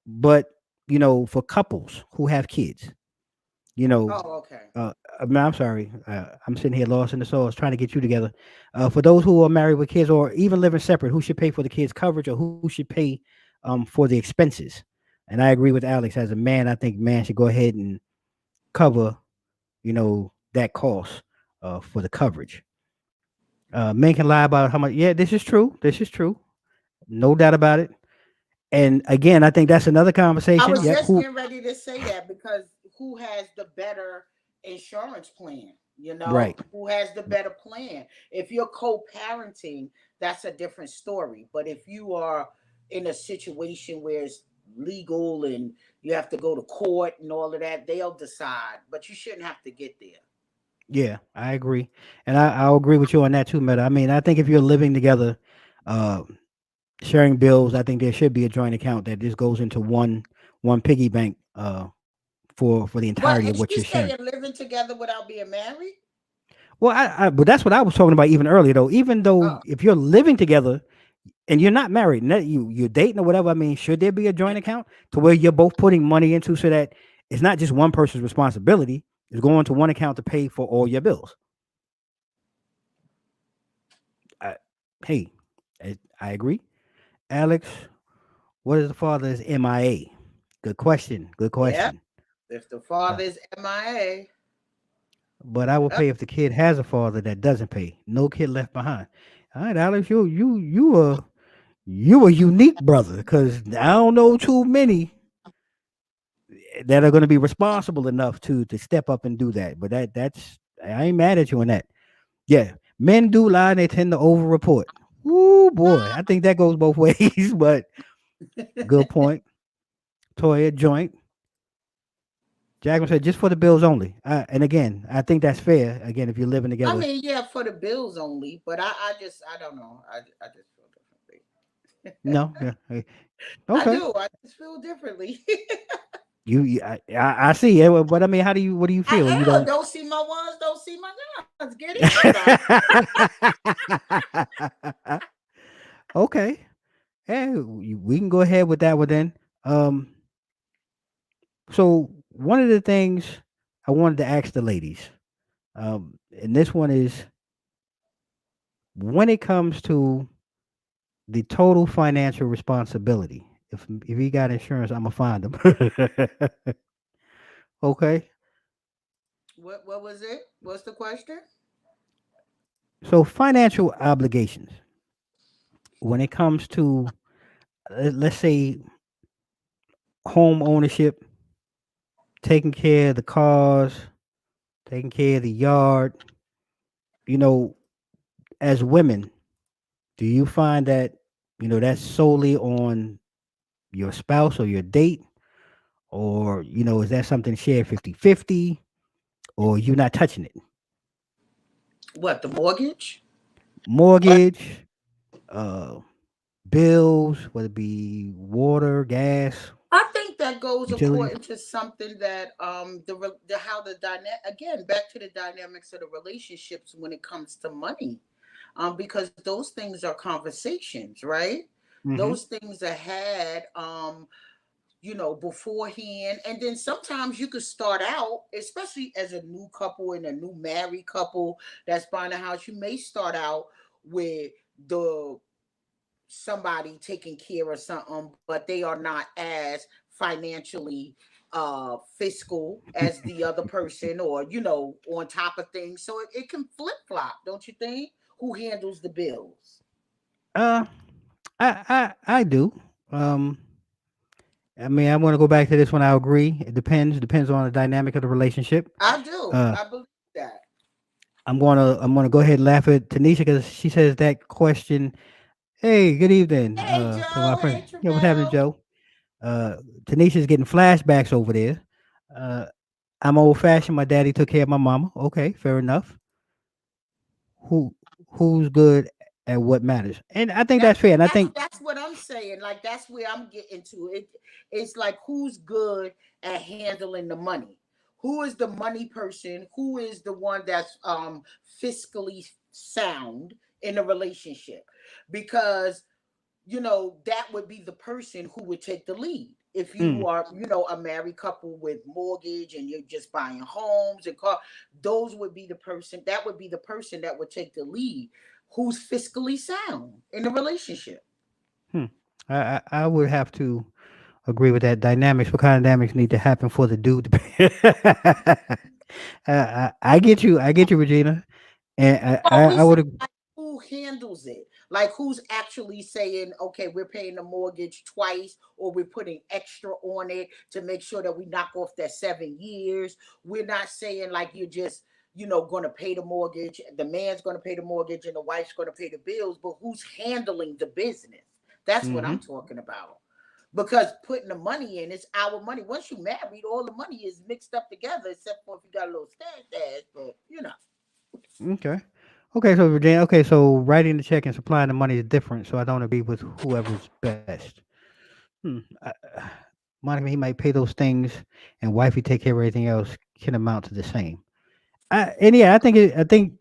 but for couples who have kids, you know, Oh, okay. I'm sorry, I'm sitting here lost in the sauce trying to get you together. For those who are married with kids or even living separate, who should pay for the kids' coverage, or who should pay for the expenses? And I agree with Alex. As a man, I think man should go ahead and cover, that cost for the coverage. Men can lie about how much. Yeah, this is true. This is true. No doubt about it. And again, I think that's another I conversation. was Yep. just Who? getting ready to say that because who has the better insurance plan? Right. Who has the better plan? If you're co-parenting, that's a different story. But if you are in a situation where it's legal and you have to go to court and all of that, they'll decide. But you shouldn't have to get there. Yeah, I agree, and I'll agree with you on that too, Meta. I mean, I think if you're living together, uh, sharing bills, I think there should be a joint account that just goes into one piggy bank for the But entirety of is what she you're sharing. saying living together without being married? Well, but that's what I was talking about even earlier, though. Even though Oh, if you're living together and you're not married, you're dating or whatever. I mean, should there be a yeah. joint account to where you're both putting money into, so that it's not just one person's responsibility? It's going to one account to pay for all your bills. I, hey, I agree, Alex. What is the father's MIA? Good question. Good Yeah. question. If the Uh, father is MIA, but I will yep. pay if the kid has a father that doesn't pay. No kid left behind. All right, Alex, you a unique brother, because I don't know too many that are going to be responsible enough to step up and do that. But that's I ain't mad at you on that. Yeah, men do lie and they tend to over report. Ooh boy, I think that goes both ways. But good point. Toya joint. Jackman said just for the bills only. And again, I think that's fair. Again, if you're living I together, mean, yeah, for the bills only, but I don't know. I just feel differently. no, yeah, I okay. do. I just feel differently. I see. Yeah, but I mean, what do you feel? You I am. don't. Don't see my ones, don't see my guns. Get it together. Okay. Hey, we can go ahead with that one then. Um, so one of the things I wanted to ask the ladies, and this one is, when it comes to the total financial responsibility. If he got insurance, I'm gonna find him. Okay. What was it? What's the question? So financial obligations, when it comes to, let's say, home ownership, taking care of the cars, taking care of the yard, you know, as women, do you find that, that's solely on your spouse or your date? Or, is that something shared 50-50? Or you not touching it? What, the mortgage? Mortgage, uh, bills, whether it be water, gas, I think that goes utilities. according to something that the how the dynamic, again, back to the dynamics of the relationships when it comes to money, because those things are conversations, right? Hmm. Those things are had, beforehand. And then sometimes you could start out, especially as a new couple and a new married couple that's buying a house, you may start out with the somebody taking care of something, but they are not as financially fiscal as the other person, or on top of things. So it can flip flop, don't you think? Who handles the bills? Uh, I do. Um, I mean, I want to go back to this one. I agree. It depends on the dynamic of the relationship. I do. Uh, I believe that. I'm gonna go ahead and laugh at Tanisha because she says that question. Hey, good evening, Hey to my Joe, friend. hey Yeah, what's happening, Travell. Joe? Tanisha's getting flashbacks over there. Uh, I'm old fashioned. My daddy took care of my mama. Okay, fair enough. Who who's good at what matters? And I think That that's fair. And I that's think, that's what I'm saying. Like that's where I'm getting to. It's like who's good at handling the money? Who is the money person? Who is the one that's fiscally sound in a relationship? Because that would be the person who would take the lead. If mm, you are, a married couple with mortgage and you're just buying homes and car, those would be the person. That would be the person that would take the lead, who's fiscally sound in the relationship. hmm, I would have to agree with that. Dynamics. What kind of dynamics need to happen for the dude to pay? I get you. I get you, Regina. And Well, we I say would. like who handles it, like who's actually saying, okay, we're paying the mortgage twice, or we're putting extra on it to make sure that we knock off that 7 years. We're not saying like you're just going to pay the mortgage. The man's going to pay the mortgage and the wife's going to pay the bills, but who's handling the business? That's what I'm Hmm. talking about. Because putting the money in, it's our money. Once you married, all the money is mixed up together, except for if you got a little stash. But Okay. Okay. So Virginia. Okay. So writing the check and supplying the money is different. So I don't agree with whoever's best. Hmm. Monica, he might pay those things, and wifey take care of everything else. Can amount to the same. And yeah, I think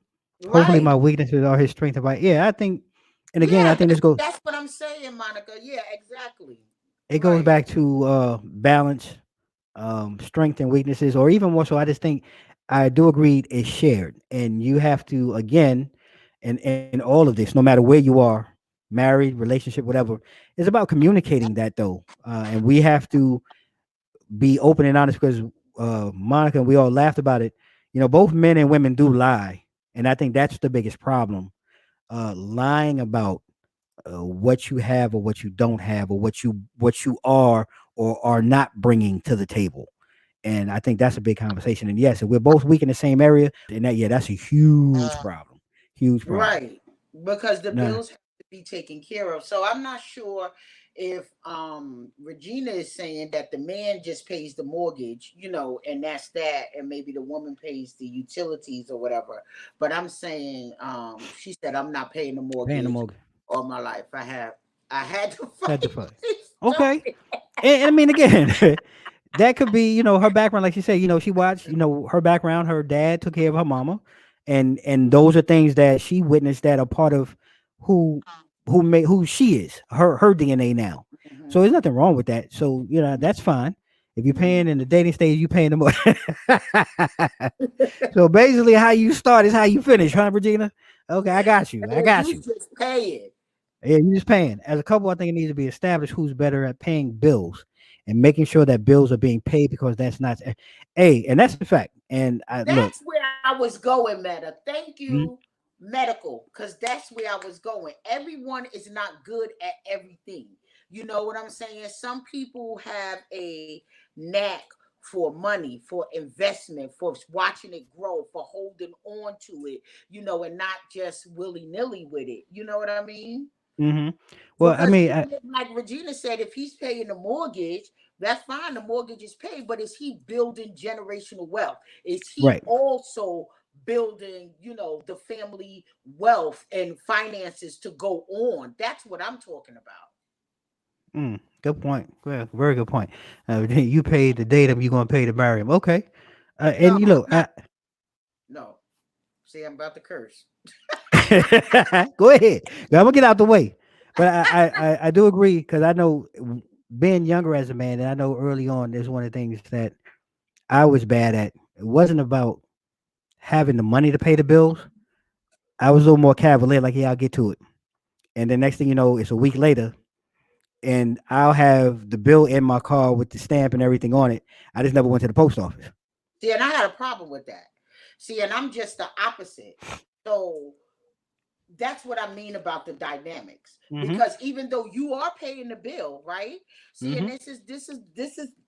hopefully right. my weaknesses are his strength. About yeah, I think, and again, I Yeah, think this goes. that's what I'm saying, Monica. Yeah, exactly. It goes Right. back to balance, strength and weaknesses, or even more so. I just think I do agree it's shared, and you have to again, in all of this, no matter where you are, married, relationship, whatever, it's about communicating that though, and we have to be open and honest because Monica and we all laughed about it. Both men and women do lie, and I think that's the biggest problem. Lying about what you have or what you don't have, or what you are or are not bringing to the table. And I think that's a big conversation. And yes, if we're both weak in the same area, and that yeah, that's a huge problem. Huge problem. Right. Because the Nah. bills have to be taken care of. So I'm not sure if Regina is saying that the man just pays the mortgage, and that's that, and maybe the woman pays the utilities or whatever. But I'm saying she said I'm not paying the Paying the mortgage mortgage. all my life. I had to Had to fight fight. this Okay. stupid. And I mean, again, that could be, her background, like she said, she watched, her background, her dad took care of her mama, and those are things that she witnessed that are part of who who she is, her DNA now. So Mhm. there's nothing wrong with that. So that's fine. If you're Mhm. paying in the dating stage, you paying them. So basically, how you start is how you finish, huh, Regina? Okay, I got you. I And got you you. just pay it. Yeah, you're just paying. As a couple, I think it needs to be established who's better at paying bills and making sure that bills are being paid because that's not and that's a fact. And I look, That's where I was going, Meta. Thank mhm, you, medical, because that's where I was going. Everyone is not good at everything. You know what I'm saying? Some people have a knack for money, for investment, for watching it grow, for holding on to it, and not just willy nilly with it. You know what I mean? mhm. Well, I Because mean, even if, like Regina said, if he's paying the mortgage, that's fine. The mortgage is paid, but is he building generational wealth? Is he right. also building, the family wealth and finances to go on? That's what I'm talking about. Good point. Well, very good point. You pay to date him, you're gonna pay to marry him. Okay. No, And you look, not no. See, I'm about to curse. go ahead. I'm gonna get out the way. But I do agree because I know. being younger as a man, and I know early on, there's one of the things that I was bad at. It wasn't about having the money to pay the bills. I was a little more cavalier, like, yeah, I'll get to it. And the next thing you know, it's a week later, and I'll have the bill in my car with the stamp and everything on it. I just never went to the post office. See, and I had a problem with that. See, and I'm just the opposite. So that's what I mean about the dynamics. Mm-hmm. Because even though you are paying the bill, right? See, and Mm-hmm.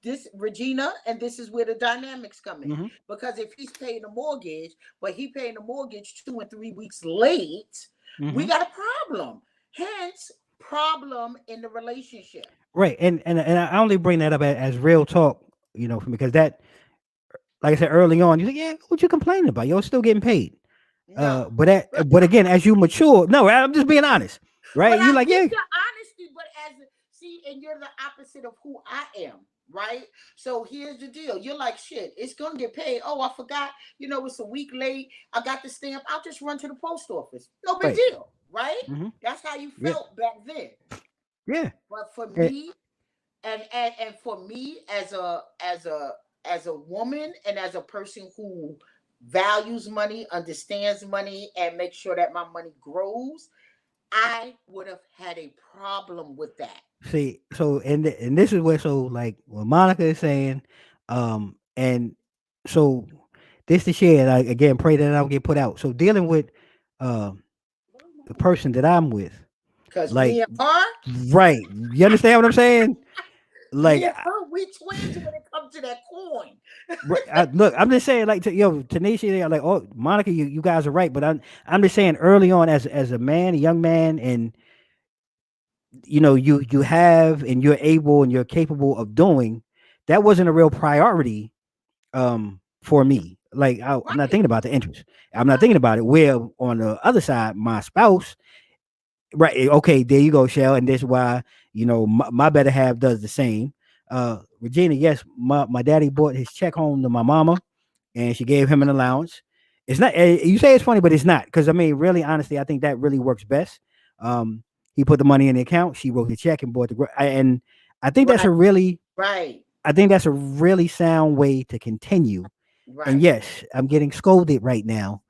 this Regina, and this is where the dynamics come in. Mm-hmm. Because if he's paying the mortgage, but he paying the mortgage 2 and 3 weeks late, we Mm-hmm. got a problem. Hence, problem in the relationship. Right. And I only bring that up as real talk, for me, because that, like I said early on, you say, yeah, what you complaining about? You're still getting paid. No. But again, as you mature, no, I'm just being honest, But right? You I like, get yeah, your honesty, but see, and you're the opposite of who I am, right? So here's the deal. You're like, shit, it's gonna get paid. Oh, I forgot, it's a week late. I got the stamp. I'll just run to the post office. No big right. deal, right? Mm-hmm. That's how you Yeah, felt back then. yeah. But for Eh, me, and for me as a woman and as a person who values money, understands money, and makes sure that my money grows, I would have had a problem with that. See, so and this is where, so like what Monica is saying, and so this to share, and I again pray that I don't get put out. So dealing with um the person that I'm with, Because like, me and her, right, you understand what I'm saying? Like, me and her, we twins when it comes to that coin. Look, I'm just saying, like, Tanisha, they are like, oh, Monica, you guys are right, but I'm just saying, early on, as a man, a young man, and you have, and you're able and you're capable of doing, that wasn't a real priority, for me. Like, I'm not Right, thinking about the interest. I'm not right, thinking about it. Where on the other side, my spouse, right? Okay, there you go, Shell, and this is why my better half does the same. Regina, yes, my daddy bought his check home to my mama, and she gave him an allowance. It's not. You say it's funny, but it's not, because I mean, really, honestly, I think that really works best. Um, he put the money in the account. She wrote the check and bought and I think that's right, a really, right, I think that's a really sound way to continue. And right. yes, I'm getting scolded right now.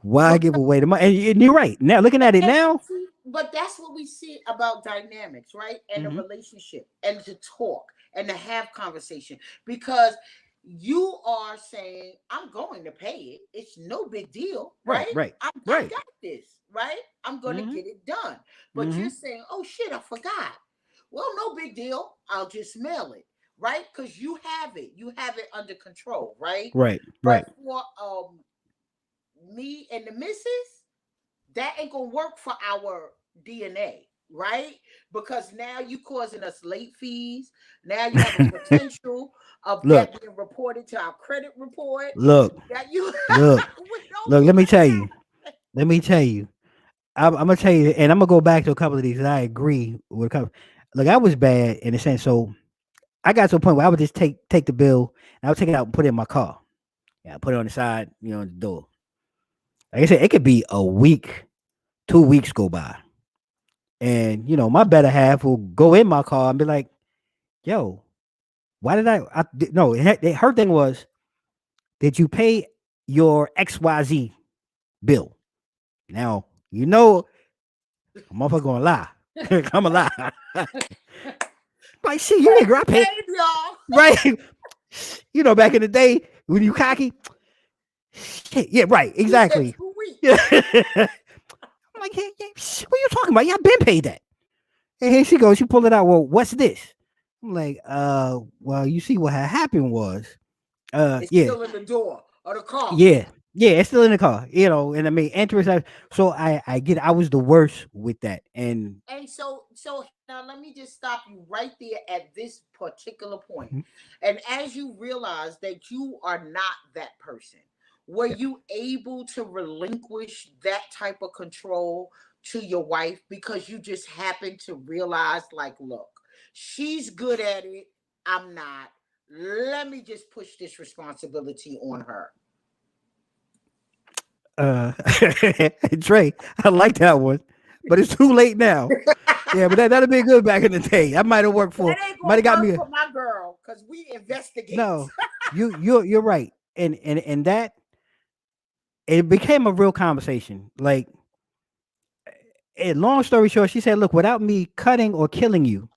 Why But give away the money? And you're right. Now looking at it now. see, but that's what we see about dynamics, right? And a Hmm. relationship, and to talk and to have conversation, because you are saying, I'm going to pay it. It's no big deal, Right, right? right, I right. got this, right? I'm going to Hmm. get it done. But you're Hmm. saying, oh shit, I forgot. Well, no big deal. I'll just mail it, right? Because you have it under control, right? Right, right, But for me and the missus, that ain't gonna work for our DNA, right? Because now you causing us late fees. Now you have a potential of look, that being reported to our credit report. look, That you look, we don't look. do Let me tell you. that. Let me tell you. I'm gonna tell you, and I'm gonna go back to a couple of these. And I agree with a couple. Look, I was bad in a sense. So I got to a point where I would just take the bill, and I would take it out and put it in my car. Yeah, put it on the side, on the door. Like I said, it could be a week, 2 weeks go by, and my better half will go in my car and be like, "Yo, why did no?" Her thing was, "Did you pay your XYZ bill?" Now a motherfucker gonna lie. I'm gonna lie. Like, shit, you Yes, nigga, I he pay. paid y'all. Right? Back in the day when you cocky. Shit, yeah, right, He said exactly. 2 weeks. Yeah. I'm like, hey, what are you talking about? Y'all been paid that. And here she goes, she pulled it out. Well, what's this? I'm like, well, you see what had happened was, It's yeah, still in the door of the car. yeah, yeah, it's still in the car, and I mean, interest. So I get, I was the worst with that, and And so now let me just stop you right there at this particular point. mhm, And as you realize that you are not that person, were yeah, you able to relinquish that type of control to your wife because you just happened to realize, like, look, she's good at it, I'm not. Let me just push this responsibility on her. uh, Trey, I like that one, but it's too late now. Yeah, but that'd be good back in the day. That might have worked for. That ain't Might gonna have got work me. for my girl because we investigate. No, you're right, and that it became a real conversation. Like, long story short, she said, "Look, without me cutting or killing you,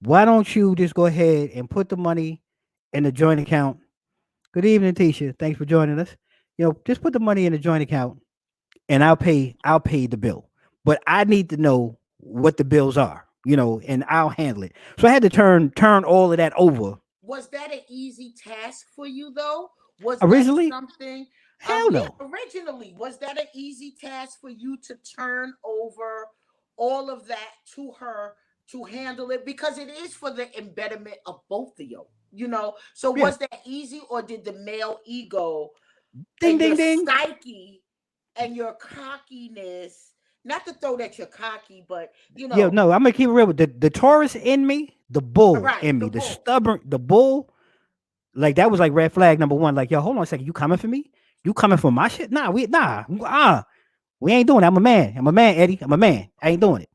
why don't you just go ahead and put the money in the joint account?" Good evening, Tisha. Thanks for joining us. Just put the money in the joint account, and I'll pay the bill. But I need to know what the bills are, and I'll handle it. So I had to turn all of that over. Was that an easy task for you though? Was that Originally, something? hell Yeah, no. originally, was that an easy task for you to turn over all of that to her to handle it? Because it is for the embetterment of both of you, you know. So Yeah. was that easy, or did the male ego Ding and your ding ding. psyche and your cockiness, not to throw that you're cocky, but Yeah, no, I'm gonna keep it real with the Taurus in me, the bull right, in the me, the bull. stubborn, the bull. Like that was like red flag number one. Like, yo, hold on a second, you coming for me? You coming for my shit? We ain't doing it. I'm a man. I'm a man, Eddie. I'm a man. I ain't doing it.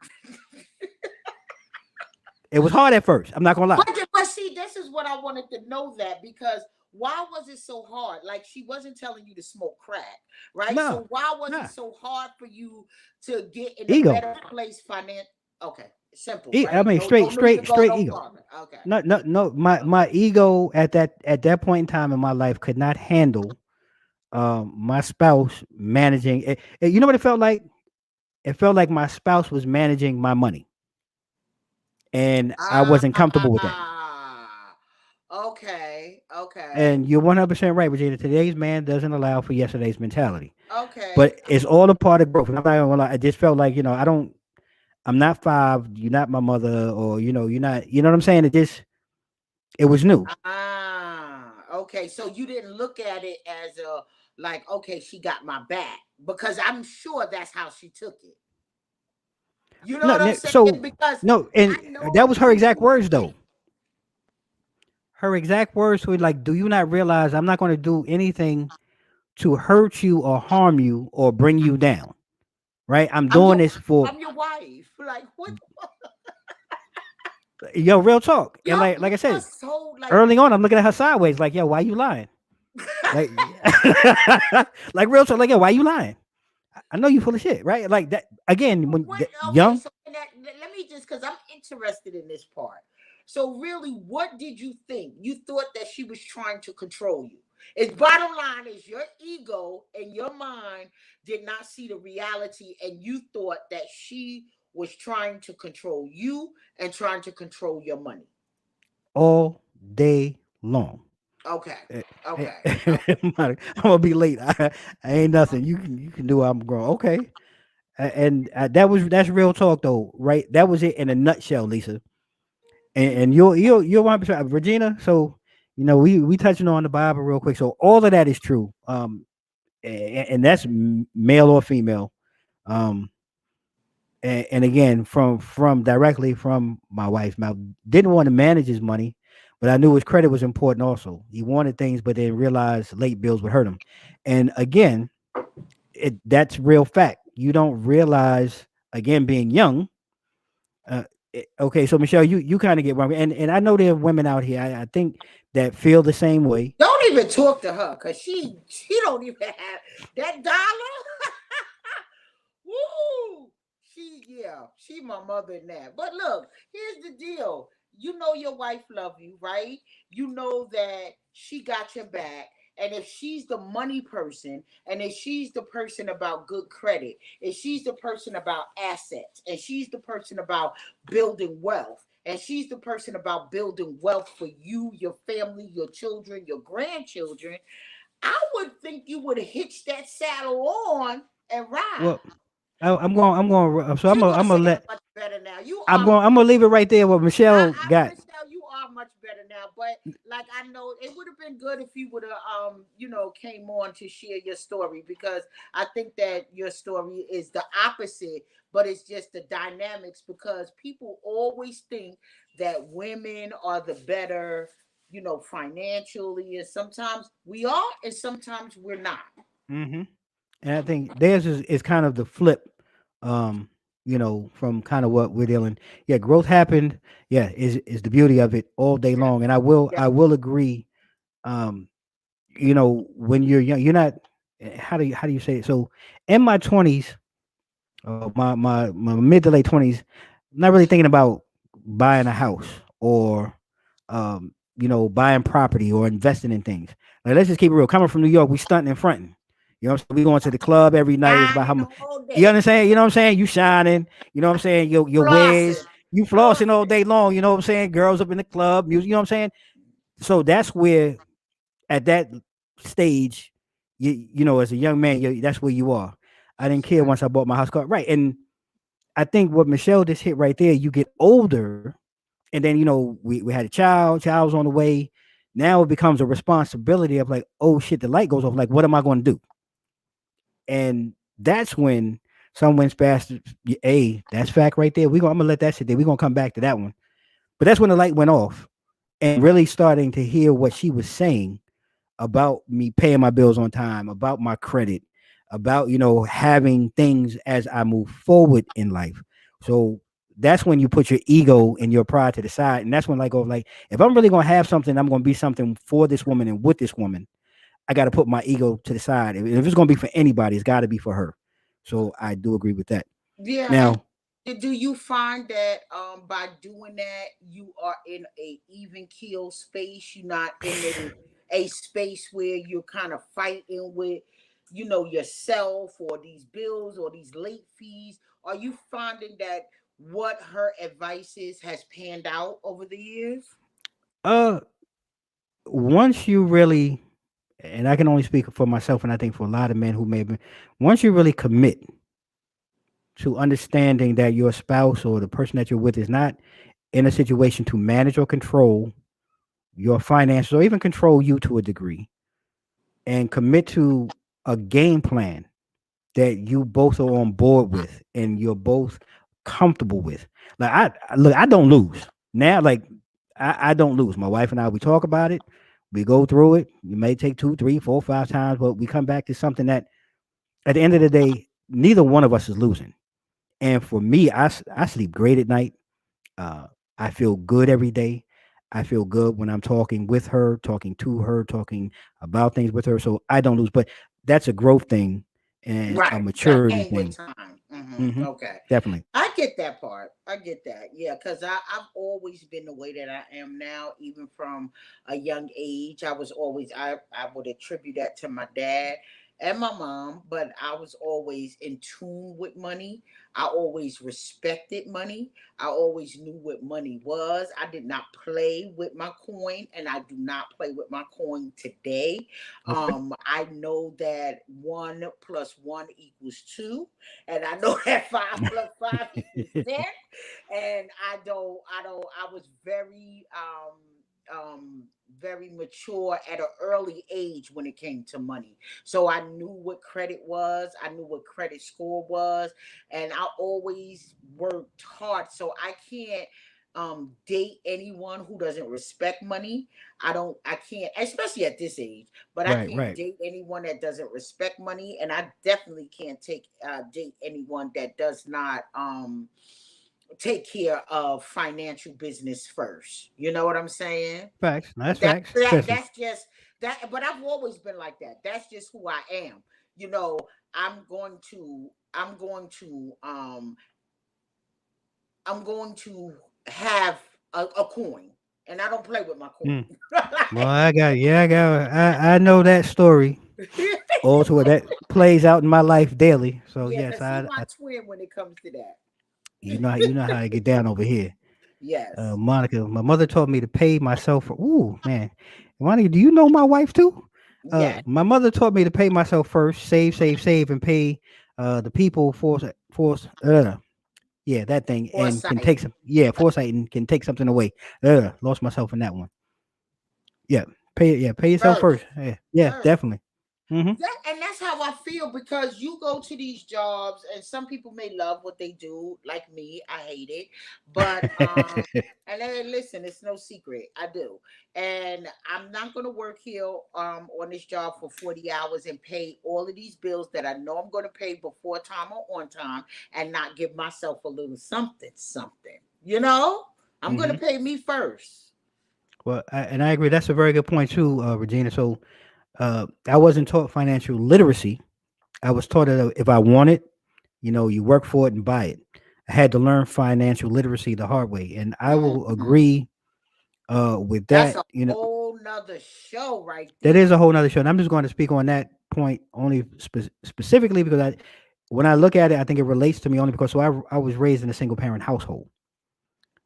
It was hard at first. I'm not gonna lie. But see, this is what I wanted to know, that because why was it so hard? Like, she wasn't telling you to smoke crack, right? No, So why was it nah. so hard for you to get in a Ego. better place Okay, simple, I right? mean, No, straight, don't need to straight, go straight no ego. farther. Okay, No, no, no. My ego at that point in time in my life could not handle my spouse managing it. You know what it felt like? It felt like my spouse was managing my money, and I wasn't comfortable with that. ah, okay, okay, And you're 100% right, Virginia. Today's man doesn't allow for yesterday's mentality, okay. but it's all a part of growth. And I'm not gonna lie, I just felt like I don't. I'm not five. You're not my mother, or you're not. You know what I'm saying? It was new. Okay. So you didn't look at it as a, like, okay, she got my back, because I'm sure that's how she took it. You know No, what I'm saying? so Because no, and I know that a was her few exact words women. though. Her exact words were like, "Do you not realize I'm not going to do anything to hurt you or harm you or bring you down? Right? I'm I'm doing your this for I'm your wife. Like, what? yo, real talk." And You're like I you're said, so like. early on, I'm looking at her sideways, like, "Yo, why you lying?" Like, like real talk, like, "Yo, why you lying? I know you full of shit, right?" Like that again when What? Okay, young. so let me just, because I'm interested in this part. So really, what did you think? You thought that she was trying to control you. Its bottom line is your ego and your mind did not see the reality, and you thought that she was trying to control you and trying to control your money. All day long. Okay, Eh, okay, okay. I'm gonna be late. I ain't nothing. You can do. I'm grown. Okay. And that's real talk though, right? That was it in a nutshell, Lisa. And you're 100% Regina. So we touching on the Bible real quick. So all of that is true. And that's male or female. Um, and again from directly from my wife. Now didn't want to manage his money, but I knew his credit was important. Also, he wanted things, but then realized late bills would hurt him. And again, that's real fact. You don't realize again being young. Uh, okay, so Michelle, you kind of get wrong, and I know there are women out here. I think that feel the same way. Don't even talk to her, because she don't even have that dollar. Woo! She my mother in that. But look, here's the deal. You know your wife love you, right? You know that she got your back. And if she's the money person, and if she's the person about good credit, if she's the person about assets, and she's the person about building wealth, and she's the person about building wealth for you, your family, your children, your grandchildren, I would think you would hitch that saddle on and ride. Well, I'm going. So You're gonna I'm say gonna it let. much better now. You I'm are going. I'm gonna leave it right there. What Michelle got. Michelle, you are much better now. But like, I know it would have been good if you would have came on to share your story, because I think that your story is the opposite, but it's just the dynamics, because people always think that women are the better, financially, and sometimes we are and sometimes we're not. Hmm. And I think theirs is kind of the flip. Um, from kind of what we're dealing. Yeah, growth happened. Yeah, is the beauty of it all day Yeah, long. And yeah. I will agree. Um, when you're young, you're not. How do you say it? So in my 20s, my mid to late 20s, not really thinking about buying a house or buying property or investing in things. Like, let's just keep it real. Coming from New York, we stunting and fronting. We going to the club every night. It's about how Shining much. all You day, understand? You know what I'm saying? You shining. You know what I'm saying? Your wigs. flossing, You flossing all flossing. day long. You know what I'm saying? Girls up in the club. Music. You know what I'm saying? So that's where, at that stage, as a young man, that's where you are. I didn't care once I bought my house car. Right. And I think what Michelle just hit right there, you get older, and then we had a child's on the way. Now it becomes a responsibility of like, oh shit, the light goes off. Like, what am I going to do? And that's when some wins past. Hey, that's fact right there. I'm gonna let that sit there. We're gonna come back to that one. But that's when the light went off, and really starting to hear what she was saying about me paying my bills on time, about my credit, about having things as I move forward in life. So that's when you put your ego and your pride to the side, and that's when like if I'm really gonna have something, I'm gonna be something for this woman and with this woman. I got to put my ego to the side. If it's gonna be for anybody, it's got to be for her. So I do agree with that. Yeah, and Now, do you find that by doing that you are in a even keel space? You're not in a space where you're kind of fighting with, yourself or these bills or these late fees. Are you finding that what her advice is has panned out over the years? uh, once you really, and I can only speak for myself, and I think for a lot of men who may have been, once you really commit to understanding that your spouse or the person that you're with is not in a situation to manage or control your finances or even control you to a degree, and commit to a game plan that you both are on board with and you're both comfortable with. Like, look, I don't lose now. Like, I don't lose. My wife and I, we talk about it, we go through it. You may take two, three, four, 5 times, but we come back to something that at the end of the day, neither one of us is losing. And for me, I sleep great at night. Uh, I feel good every day. I feel good when I'm talking with her, talking to her, talking about things with her. So I don't lose. But that's a growth thing and a Right. That maturity came with thing. time. Hmm. Okay. Definitely. I get that part. I get that. Yeah, because I've always been the way that I am now, even from a young age. I would attribute that to my dad and my mom, but I was always in tune with money. I always respected money. I always knew what money was. I did not play with my coin, and I do not play with my coin today. Okay. I know that 1 plus 1 equals 2, and I know that 5 plus 5 equals 10. And I was very mature at an early age when it came to money. So I knew what credit was, I knew what credit score was, and I always worked hard. So I can't date anyone who doesn't respect money. I can't, especially at this age, but I Right. can't Right. date anyone that doesn't respect money, and I definitely can't date anyone that does not take care of financial business first. You know what I'm saying? Facts. That's That facts. that Especially. that's just that. But I've always been like that. That's just who I am. You know, I'm going to have a coin, and I don't play with my coin. Mm. Well, I got, I know that story. Also, what that plays out in my life daily. So Yeah, yes, cause he my twin when it comes to that. you know how I get down over here. Yes, Monica, my mother taught me to pay myself for. Ooh, man, Monica, do you know my wife too? yes, My mother taught me to pay myself first, save, and pay the people for yeah, that thing, and can foresight. take some, foresight, and can take something away. Lost myself in that one. Yeah, pay yourself First, first. Yeah, first. definitely. Mm-hmm. And that's how I feel, because you go to these jobs and some people may love what they do, like me. I hate it. But and then listen, it's no secret. I do. And I'm not gonna work here on this job for 40 hours and pay all of these bills that I know I'm gonna pay before time or on time, and not give myself a little something, something. You know? I'm Mm-hmm. gonna pay me first. Well, and I agree. That's a very good point too, Regina. So, I wasn't taught financial literacy. I was taught that if I want it, you work for it and buy it. I had to learn financial literacy the hard way, and I will Mhm. agree with That's that. a whole nother show right That there. is a whole nother show. And I'm just going to speak on that point only specifically because when I look at it, I think it relates to me only because I was raised in a single parent household.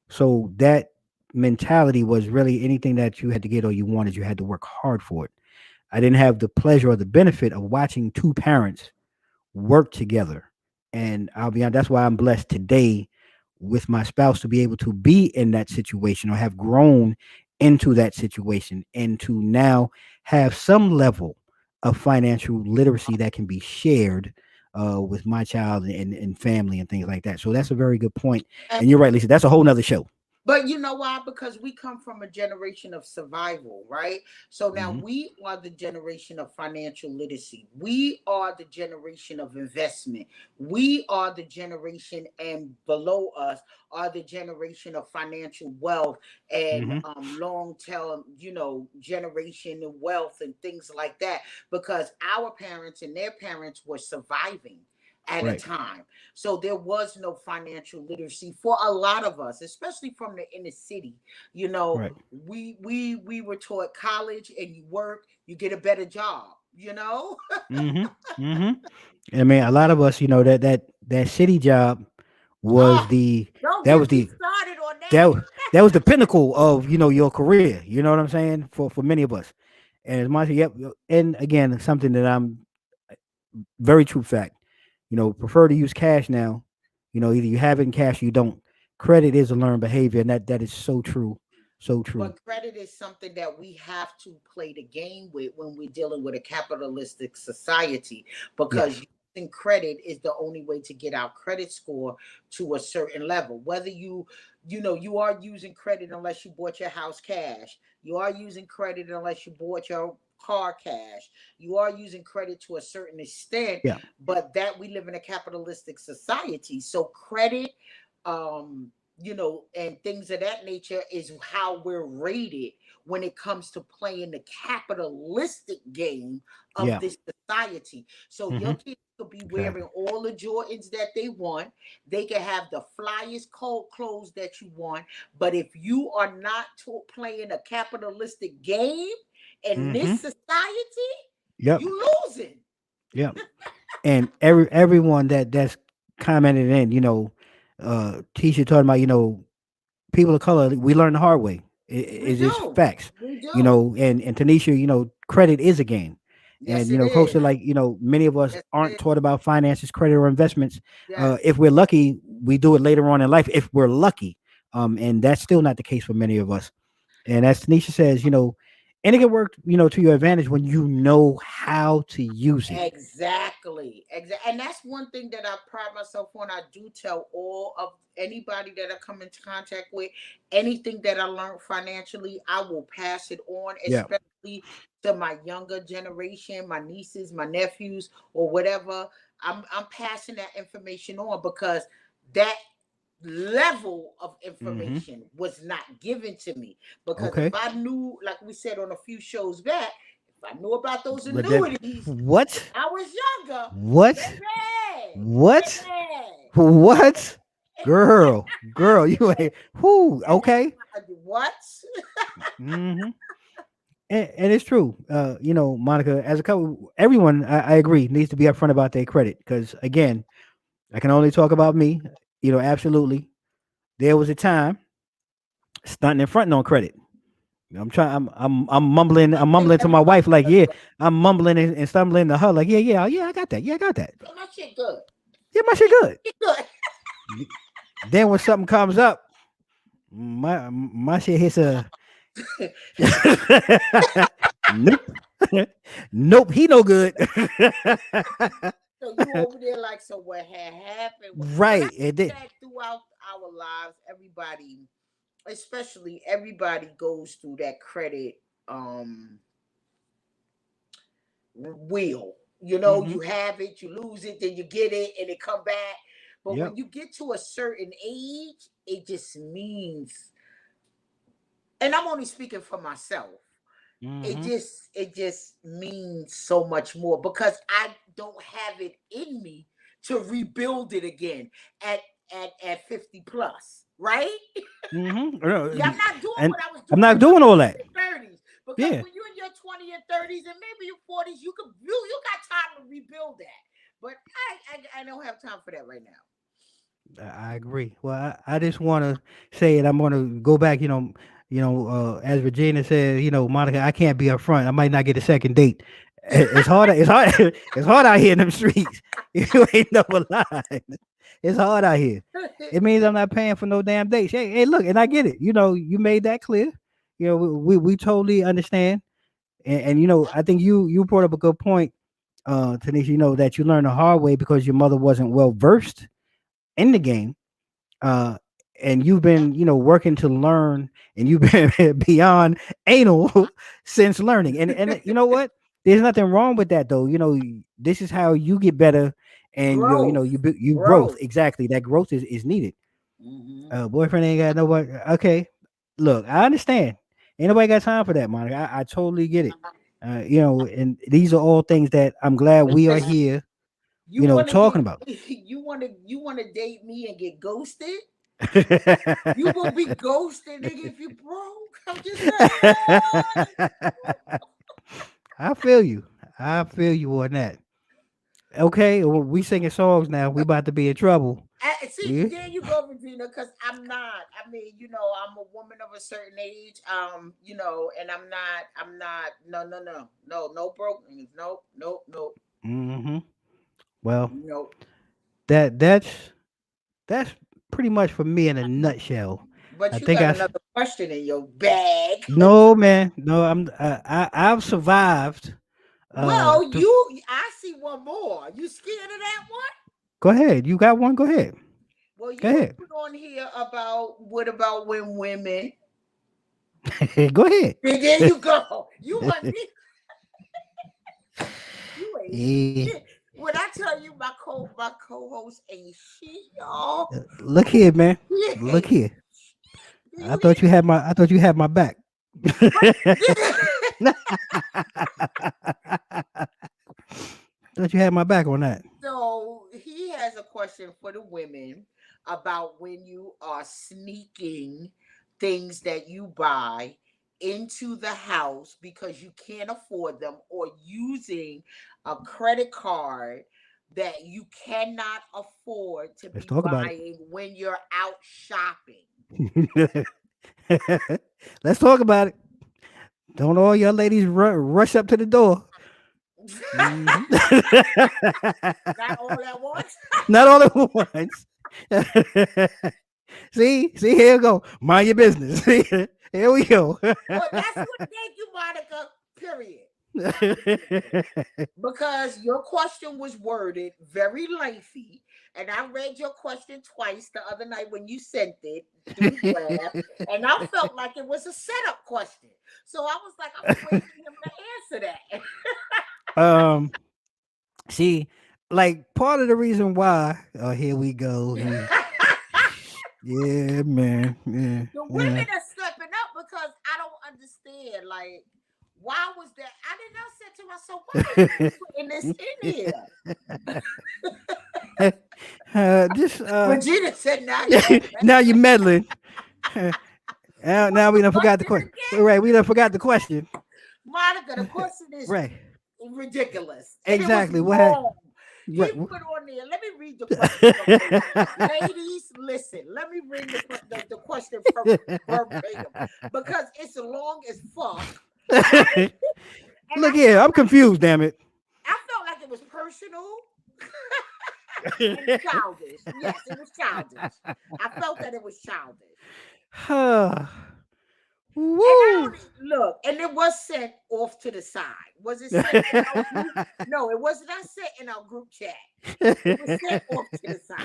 So that mentality was really anything that you had to get or you wanted, you had to work hard for it. I didn't have the pleasure or the benefit of watching two parents work together. And I'll be honest, that's why I'm blessed today with my spouse to be able to be in that situation or have grown into that situation and to now have some level of financial literacy that can be shared with my child and family and things like that. So that's a very good point. And you're right, Lisa. That's a whole nother show. But you know why? Because we come from a generation of survival, right? So now Hmm. we are the generation of financial literacy. We are the generation of investment. We are the generation, and below us are the generation of financial wealth and Hmm. long term, generation of wealth and things like that. Because our parents and their parents were surviving at a Right. time. So there was no financial literacy for a lot of us, especially from the inner city. You know, Right. we were taught college and you work, you get a better job, you know? Hmm. Hmm. I mean, a lot of us, that city job was Oh, the don't that get was me the started on that. that that was the pinnacle of your career. You know what I'm saying? For many of us, and as much, yep. And again, something that I'm very true fact. Prefer to use cash now. Either you have it in cash or you don't. Credit is a learned behavior, and that is so true, so true. But credit is something that we have to play the game with when we're dealing with a capitalistic society, because Yes. using credit is the only way to get our credit score to a certain level. Whether you are using credit unless you bought your house cash. You are using credit unless you bought your car cash. You are using credit to a certain extent, Yeah. but that we live in a capitalistic society. So credit, and things of that nature is how we're rated when it comes to playing the capitalistic game of Yeah. this society. So Hmm. your kids could be wearing Exactly. all the Jordans that they want. They can have the flyest cold clothes that you want. But if you are not playing a capitalistic game in Hmm. this society, Yep. you losing. Yep. And everyone that's commented in, Tisha talking about, people of color, we learn the hard way. We Is just do. facts, We do. and Tanisha, credit is a game. And Yes, it Coach is. said, like, many of us Yes, it aren't is. taught about finances, credit, or investments. Yes. If we're lucky, we do it later on in life if we're lucky. And that's still not the case for many of us. And as Tanisha says, and it can work, to your advantage when you know how to use it. Exactly. Exactly. And that's one thing that I pride myself on. I do tell all of anybody that I come into contact with, anything that I learned financially, I will pass it on, Yeah. especially to my younger generation, my nieces, my nephews, or whatever. I'm passing that information on, because that level of Hmm. information was not given to me. Because if Okay. I knew, like we said on a few shows back, if I knew about those But that annuities when what? I was younger, What? baby, What? What? Girl, you ain't. Whoo. Okay. baby, what? Hmm. And it's true. Monica, as a couple, everyone, I agree, needs to be upfront about their credit because, again, I can only talk about me. Absolutely. There was a time stunting and fronting on credit. I'm trying. I'm I think mumbling to my everybody wife like, does yeah. that. I'm mumbling and stumbling to her like, yeah, yeah, yeah. I got that. Yeah, I got that. Yeah, my shit good. Yeah, my shit good. Shit good. Then when something comes up, my shit hits a nope. Nope, he no good. So you over there like, so what had happened? But I Right. think It did. that throughout our lives, everybody, especially everybody, goes through that credit um wheel. You know, Mm-hmm. you have it, you lose it, then you get it, and it come back. But Yep. when you get to a certain age, it just means, and I'm only speaking for myself. Mm-hmm. It just means so much more because I don't have it in me to rebuild it again at at 50 plus, right? Yeah, I'm Mm-hmm. not doing And what I was I'm doing not in my doing all 20s that. and 30s. Because Yeah. when you're in your 20s and 30s and maybe your 40s, you got time to rebuild that. But I don't have time for that right now. I agree. Well, I just want to say it. I'm going to go back. As Regina said, Monica, I can't be up front. I might not get a second date. It's hard. It's hard. It's hard out here in them streets. You ain't never lied. It's hard out here. It means I'm not paying for no damn dates. Hey, look, and I get it. You made that clear. We totally understand. And I think you brought up a good point, Tanisha. That you learned the hard way because your mother wasn't well versed in the game, uh and you've been working to learn, and you've been beyond anal since learning, and you know what, there's nothing wrong with that though. This is how you get better, and Growth. you growth, Growth. exactly, that growth is needed. Hmm. Boyfriend ain't got nobody. Okay, look, I understand, ain't nobody got time for that, Monica. I totally get it. And these are all things that I'm glad we are here You want to talking get about. you want to date me and get ghosted? You will be ghosted, nigga, if you broke. I'm just saying. I feel you. I feel you on that. Okay, well, we singing songs now. We about to be in trouble. See, Yeah. there you go, Regina. Because I'm not. I mean, I'm a woman of a certain age. And I'm not. I'm not. No, no, no, no, no broke niggas. Nope, nope, nope, Hmm. Well, nope. that's pretty much for me in a nutshell. I But you think got another question in your bag. no, man, no. I've survived. Well, Through, I see one more. You scared of that one? go ahead. You got one. Go ahead. Well, Go you ahead. put on here about what about when women. Go ahead. And there you go. You want me? You ain't Yeah. shit. When I tell you my co-host ain't shit, y'all. Look here, man. He Look ain't. here. Do I you thought you had my. I thought you had my back. hear? Thought you had my back on that. So he has a question for the women about when you are sneaking things that you buy into the house because you can't afford them, or using a credit card that you cannot afford to Let's be talk about buying when you're out shopping. it. Let's talk about it. Don't all your ladies rush up to the door. Mhm. Not all at once. Not all at once. See, here we go. Mind your business. Here we go. Well, that's what. Thank you, Monica. Period. Because your question was worded very lengthy, and I read your question twice the other night when you sent it through the draft, and I felt like it was a setup question. So I was like, I'm gonna wait for him to answer that. um, see, like part of the reason why. Oh, here we go. Yeah, man. Yeah, The yeah. women are stepping up because I don't understand. Like, why was that? I did not say to myself, why are you putting this in here? Just Regina said, now you're now you're meddling. meddling. Now What's we the done forgot the question question. again? Right, we done forgot the question. Monica, the question is Right, ridiculous. And it was exactly. What had wrong. He right. put on there. Let me read the question verbatim. Ladies, listen. Let me read the question verbatim because it's long as fuck. And Look here, I'm confused. Damn it. I felt like it was personal and childish. Yes, it was childish. I felt that it was childish. And I Woo! don't look, and it was sent off to the side. Was it sent in our group? No, it was not sent in our group chat. It was sent off to the side.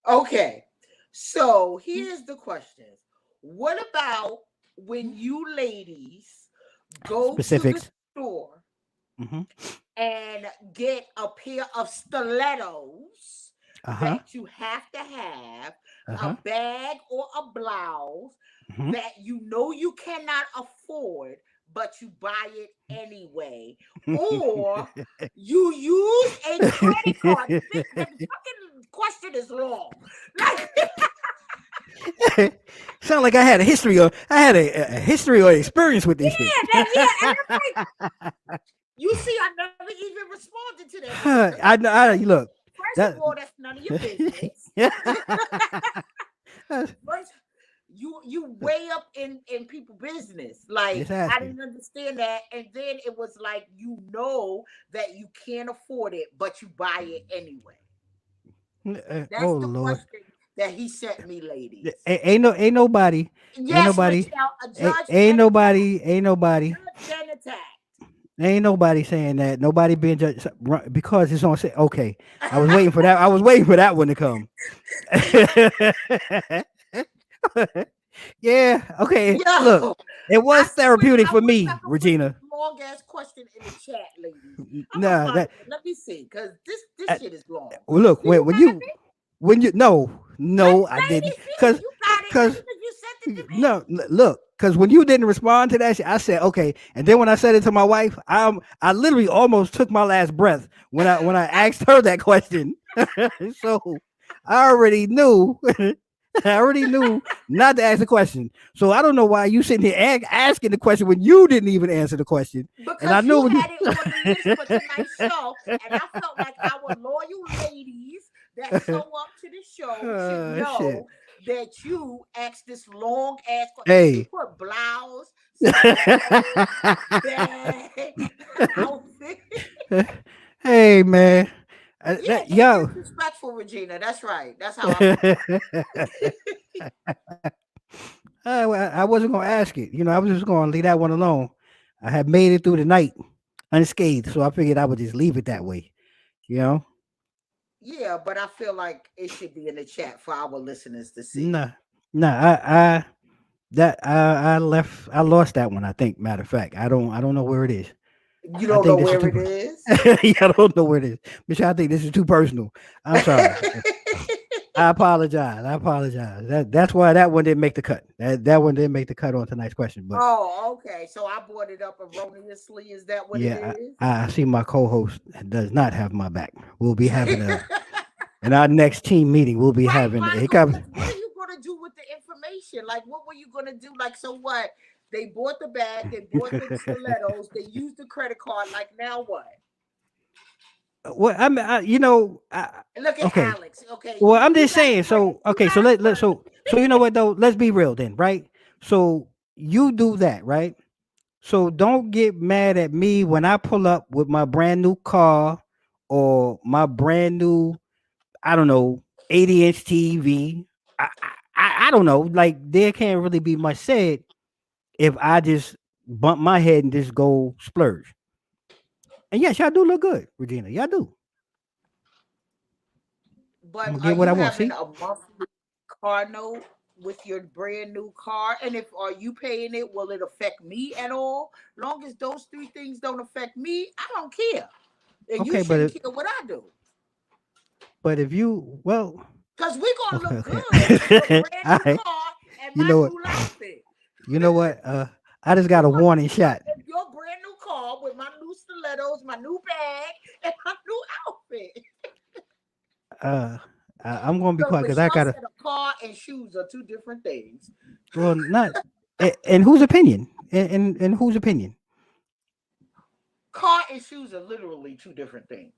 Okay, so here's the questions. What about when you ladies go to the Specifics. store Hmm. and get a pair of stilettos Uh-huh. that you have to have, a Uh-huh. bag or a blouse Hmm. that you know you cannot afford, but you buy it anyway, or you use a credit card. The fucking question is long. Like, Sound like I had a history or a history or experience with this shit. and I'm like, you see, I never even responded to that, Regina. I look First of that. all, that's none of your business. First, you way up in people business. Like Just I asking. didn't understand that, and then it was like you know that you can't afford it, but you buy it anyway. That's Oh the Lord. question that he sent me, ladies. Ain't nobody, ain't Yes, nobody, Michelle, a ain't, judge ain't been attacked. nobody, ain't nobody, Judge been attacked. ain't nobody saying that. Nobody being judged because it's on. Say okay. I was waiting for that. I was waiting for that one to come. Yeah. Okay. Look, Yo, it was therapeutic I for wish I me, could put this Regina. long ass question in the chat, ladies. I'm gonna Nah. find That. it. Let me see, cause this Uh, shit is long. well, look, Do you have it? when you Let no, I ladies didn't, see. You got it cause because you sent it to no, me. look, because when you didn't respond to that shit, I said okay, and then when I said it to my wife, I literally almost took my last breath when I asked her that question. So I already knew, I already knew not to ask the question. So I don't know why you sitting here asking the question when you didn't even answer the question, and I Because know you when you. had it on the list for tonight's show, and I felt like our loyal ladies that show up to the show should Shit. know that you asked this long ass question. You Hey. put blouse, stilettos, bag, outfit. Hey man, Yeah, that it's yo. disrespectful, Regina. That's right. That's how I feel. I wasn't gonna ask it. You know, I was just gonna leave that one alone. I had made it through the night unscathed, so I figured I would just leave it that way. You know, Yeah, but I feel like it should be in the chat for our listeners to see. nah, nah. I left. I lost that one. I think. Matter of fact, I don't know where it is. You I don't think know this is where too. it is? Yeah, I don't know where it is, Michelle. I think this is too personal. I'm sorry. I apologize. I apologize. That's why that one didn't make the cut. That one didn't make the cut on tonight's question. But Oh, okay. So I brought it up erroneously. Is that what it yeah, is? I see my co-host does not have my back. We'll be having in our next team meeting. We'll be Right, having a Michael. Because what are you gonna do with the information? Like, what were you gonna do? Like, so what? They bought the bag. They bought the stilettos. They used the credit card. Like, now what? well, I mean, you know, Look at okay. Alex. Okay, Well, I'm you just got a saying. friend. So You okay, so got a friend. so you know what though? Let's be real then, right? So you do that, right? So don't get mad at me when I pull up with my brand new car or my brand new, I don't know, 80-inch TV. I don't know. Like there can't really be much said if I just bump my head and just go splurge. And yes, y'all do look good, Regina. Y'all do. I'm But gonna are get what I you want. having See? a monthly car note with your brand new car? And if are you paying it, will it affect me at all? Long as those three things don't affect me, I don't care. And you Okay, shouldn't care what I do. but if you well, Because we're gonna okay, look good in your okay. brand All new right. car and You my know what? new outfit. You know what? I just got We're a gonna warning look shot. good in your brand new car with my new stilettos, my new bag, and my new outfit. Uh, I'm gonna be Look, quiet because I Michelle gotta. said a car and shoes are two different things. Well, not. And whose opinion? And whose opinion? Car and shoes are literally two different things.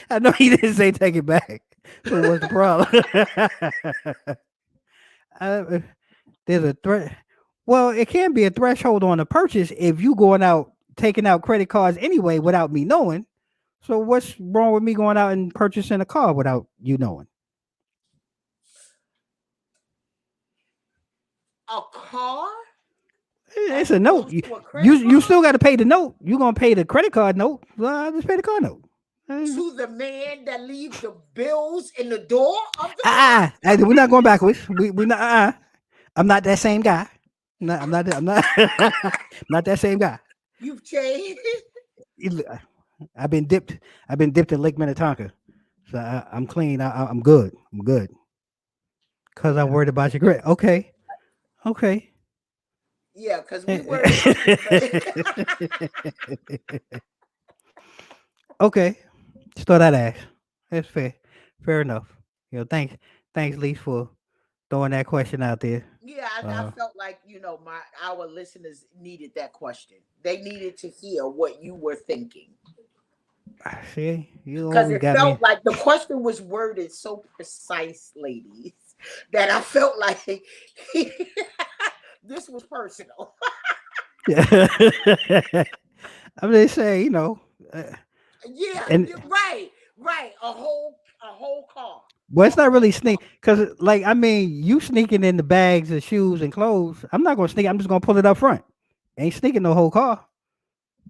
I know he didn't say take it back. So what's the problem? uh, there's a threat. Well, it can be a threshold on a purchase if you going out taking out credit cards anyway without me knowing. So what's wrong with me going out and purchasing a car without you knowing? A car It's as a note. opposed to a credit You card still got to pay the note. You gonna pay the credit card note? Well, I just pay the car note. to the man that leaves the bills in the door of the car. We're not going backwards. We not. I'm not that same guy. No, I'm not. I'm not. I'm not that same guy. You've changed. You- I've been dipped. I've been dipped in Lake Minnetonka, so I'm clean. I'm good. I'm good. Cause I'm Yeah, worried about your grit. Okay. Okay. yeah, because we worried about your credit. Okay. Just thought I'd ask. That's fair. Fair enough. Thanks. Thanks, Lee, for throwing that question out there. Yeah, I Uh, felt like my our listeners needed that question. They needed to hear what you were thinking see, you because always it got felt me. like the question was worded so precise, ladies, that I felt like this was personal. I'm just saying, uh, Yeah, and you're right, right. A whole car. well, A it's not whole really car. sneak because, like, I mean, you sneaking in the bags of shoes and clothes. I'm not gonna sneak. I'm just gonna pull it up front. Ain't sneaking no whole car.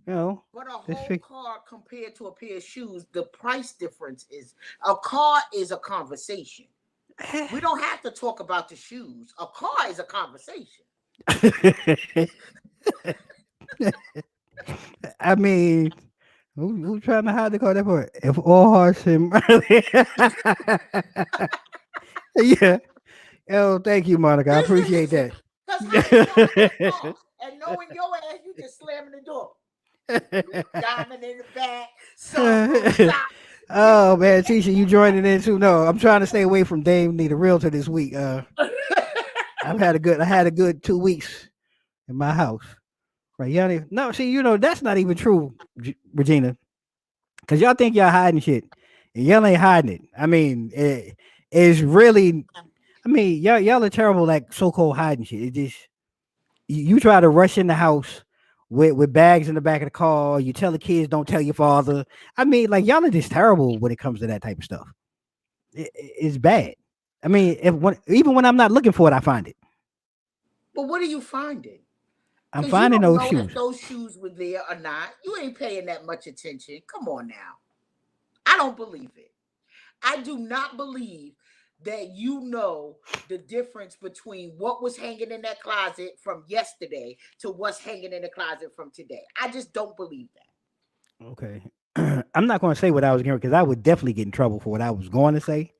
You know, But a this whole fig- car compared to a pair of shoes, the price difference is a car is a conversation. We don't have to talk about the shoes. A car is a conversation. I mean, who trying to hide the car that part? If all hearts and yeah. Oh, thank you, Monica. I appreciate Listen, that. because how you know it's a car and knowing your ass, you just slamming the door. Diamond in the back, sunroof top. Oh man, Tisha, you joining in too? No, I'm trying to stay away from Dame Need a Realtor this week. I had a good 2 weeks in my house. Right, y'all no, see, that's not even true, Regina, because y'all think y'all hiding shit, and y'all ain't hiding it. I mean, it's really, I mean, y'all are terrible like so-called hiding shit. It just you try to rush in the house with bags in the back of the car. You tell the kids don't tell your father. I mean, like y'all are just terrible when it comes to that type of stuff. It's bad. I mean, even when I'm not looking for it, I find it. But what are you finding? I'm Because you finding don't those know if shoes. those shoes were there or not. You ain't paying that much attention. Come on now. I don't believe it. I do not believe that you know the difference between what was hanging in that closet from yesterday to what's hanging in the closet from today. I just don't believe that. Okay. I'm not going to say what I was going because I would definitely get in trouble for what I was going to say.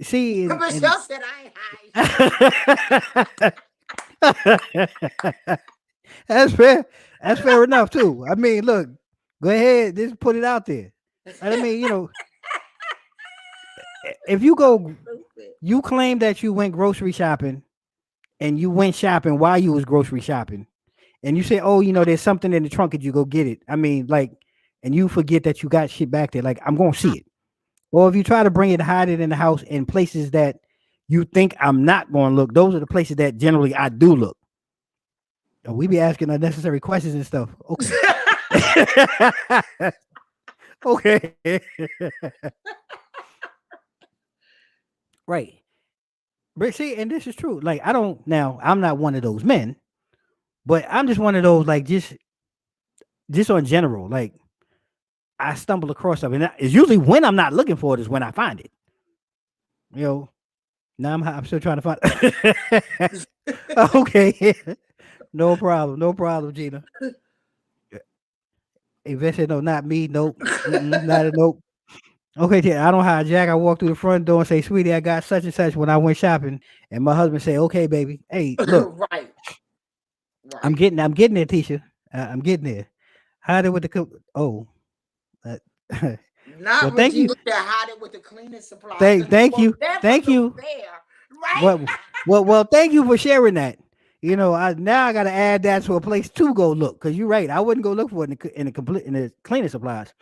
See, and Michelle said I ain't high that's fair. That's fair enough too. I mean, look, go ahead, just put it out there. And I shit. mean, if you go, Stupid. you claim that you went grocery shopping and you went shopping while you was grocery shopping, and you say, "Oh, there's something in the trunk. Could you go get it?" I mean, like, and you forget that you got shit back there. Like, I'm gonna see it. Or if you try to bring it, hide it in the house in places that you think I'm not going to look, those are the places that generally I do look. Oh, we be asking unnecessary questions and stuff. Okay. Okay. Right. But see, and this is true. Like, I'm not one of those men, but I'm just one of those, like, just on general. Like, I stumble across something. And it's usually when I'm not looking for it is when I find it. You know, now I'm still trying to find Okay. No problem. No problem, Gina. Yvette said, no, not me. Nope. Not a nope. Okay, yeah, I don't hijack. I walk through the front door and say, sweetie, I got such and such when I went shopping. And my husband say, okay, baby. Hey, look, Right, I'm right. getting there, Tisha. I'm getting there. Hide it with the oh. Uh, well, Not thank you. Regina that hide it with the cleaning supplies because we Thank will you. never Thank look you. there. Right? Well, well, thank you for sharing that. I now I got to add that to a place to go look because you're right. I wouldn't go look for it in the cleaning supplies.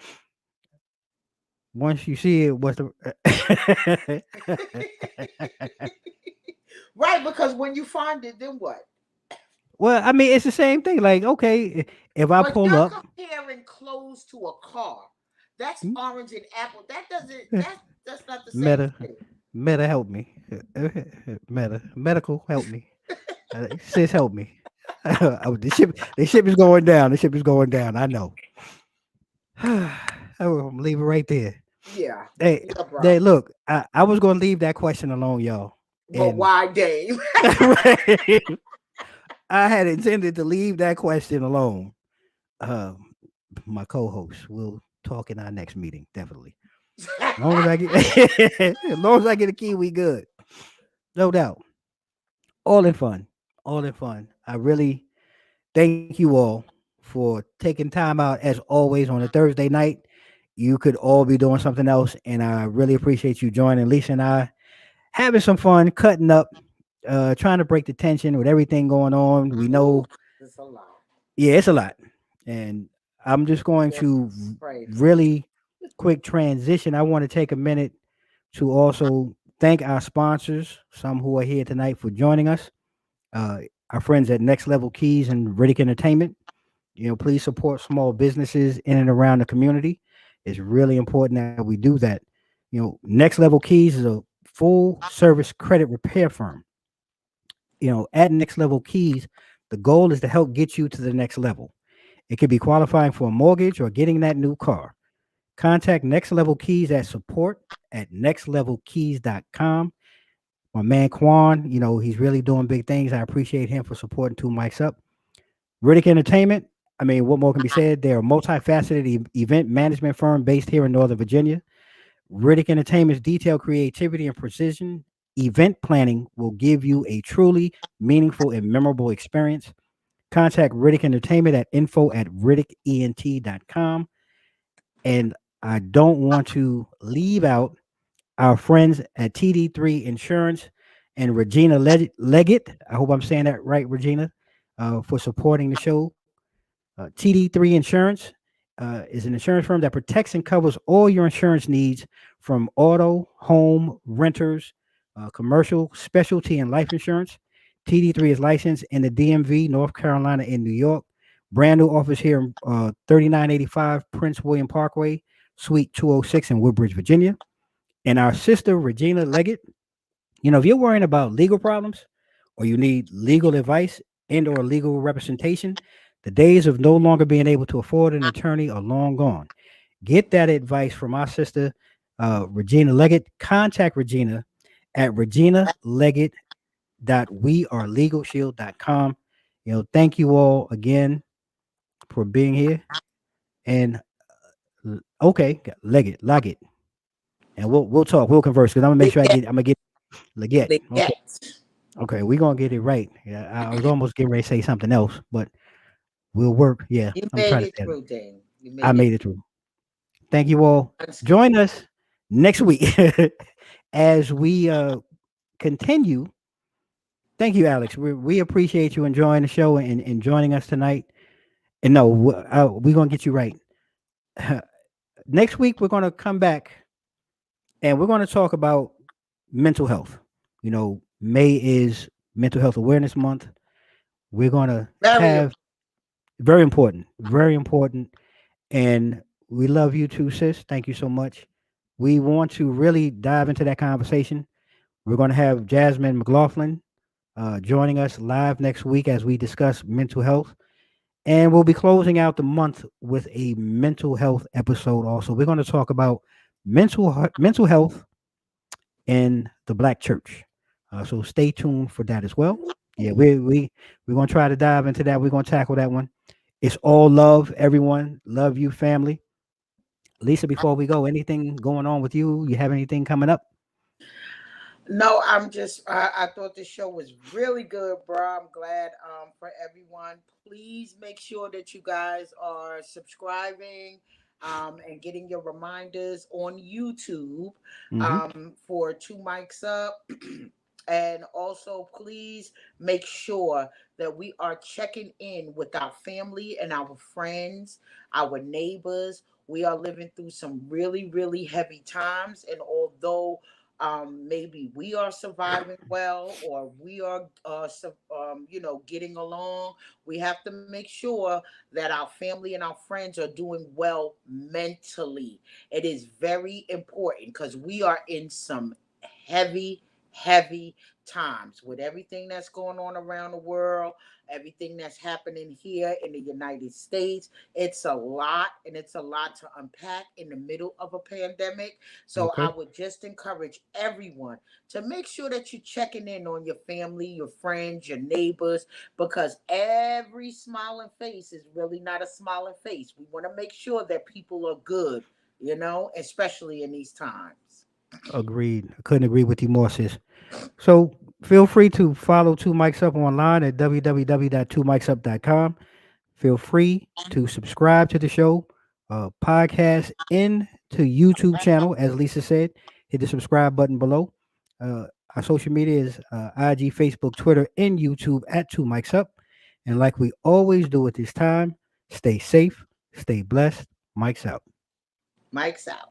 Once you see it, what's the Right, because when you find it, then what? Well, I mean, it's the same thing. Like, okay, if I But pull you're up, comparing clothes to a car. That's hmm, orange and apple. That doesn't. eh, That's not the same meta, thing. meta, help me. Medical, help me. Sis, help me. The ship is going down. The ship is going down. I know. I'm gonna leave it right there. Yeah, Hey, yeah, bro. hey, look, I was gonna leave that question alone, y'all, But and why, Dave? I had intended to leave that question alone. Um, my co-host will talk in our next meeting, definitely. As long as I get, as long as I get a key, we good, no doubt. All in fun, all in fun. I really thank you all for taking time out, as always, on a Thursday night. You could all be doing something else, and I really appreciate you joining Lisa and I, having some fun, cutting up, trying to break the tension with everything going on. We Ooh, know, it's a lot. yeah, it's a lot, and I'm just going to Goodness gracious. really quick transition. I want to take a minute to also thank our sponsors, some who are here tonight for joining us. Uh, our friends at Next Level Keys and Riddick Entertainment. Please support small businesses in and around the community. It's really important that we do that. Next Level Keys is a full service credit repair firm. At Next Level Keys, the goal is to help get you to the next level. It could be qualifying for a mortgage or getting that new car. Contact Next Level Keys at support at nextlevelkeys.com. My man Quan, he's really doing big things. I appreciate him for supporting Two Mics Up. Riddick Entertainment, I mean, what more can be said? They're a multifaceted event management firm based here in Northern Virginia. Riddick Entertainment's detailed creativity and precision event planning will give you a truly meaningful and memorable experience. Contact Riddick Entertainment at info@riddickent.com. And I don't want to leave out our friends at TD3 Insurance and Regina Leggett. I hope I'm saying that right, Regina, for supporting the show. TD3 Insurance is an insurance firm that protects and covers all your insurance needs from auto, home, renters, commercial, specialty, and life insurance. TD3 is licensed in the DMV, North Carolina, and New York. Brand new office here in 3985 Prince William Parkway, Suite 206 in Woodbridge, Virginia. And our sister, Regina Leggett, if you're worrying about legal problems or you need legal advice and or legal representation, the days of no longer being able to afford an attorney are long gone. Get that advice from our sister, Regina Leggett. Contact Regina at reginaleggett.wearelegalshield.com. Thank you all again for being here. And okay, Leggett. And we'll talk. We'll converse because I'm gonna make sure Leggett. I'm gonna get Leggett. Okay. Leggett. Okay, we're gonna get it right. Yeah, I was almost getting ready to say something else, but we'll work. Yeah, You I'm made trying to it say it. through, Dave. You I made it made it through. Thank you all. unscathed. Join us next week as we continue. Thank you, Alex. We appreciate you enjoying the show and joining us tonight. And no, we're gonna get you right. Next week we're gonna come back and we're gonna talk about mental health. May is Mental Health Awareness Month. We're gonna Very have very important. And we love you too, sis. Thank you so much. We want to really dive into that conversation. We're going to have Jasmine McLaughlin joining us live next week as we discuss mental health. And we'll be closing out the month with a mental health episode also. We're going to talk about mental health in the Black church. So stay tuned for that as well. Yeah, we're going to try to dive into that. We're going to tackle that one. It's all love, everyone. Love you, family. Lisa, before we go, anything going on with you? You have anything coming up? No, I thought the show was really good, bro. I'm glad for everyone. Please make sure that you guys are subscribing and getting your reminders on YouTube Hmm. for Two Mics Up. And also, please make sure that we are checking in with our family and our friends, our neighbors. We are living through some really, really heavy times. And although maybe we are surviving well, or we are getting along. We have to make sure that our family and our friends are doing well mentally. It is very important because we are in some heavy, heavy times with everything that's going on around the world, everything that's happening here in the United States. It's a lot, and it's a lot to unpack in the middle of a pandemic. So I Okay. would just encourage everyone to make sure that you're checking in on your family, your friends, your neighbors, because every smiling face is really not a smiling face. We want to make sure that people are good, especially in these times. Agreed. I couldn't agree with you more, sis. So feel free to follow Two Mics Up online at www.twomicsup.com. Feel free to subscribe to the show, podcast into YouTube channel, as Lisa said. Hit the subscribe button below. Uh, our social media is IG, Facebook, Twitter, and YouTube at Two Mics Up. And like we always do at this time, stay safe, stay blessed. Mics out. Mike's out.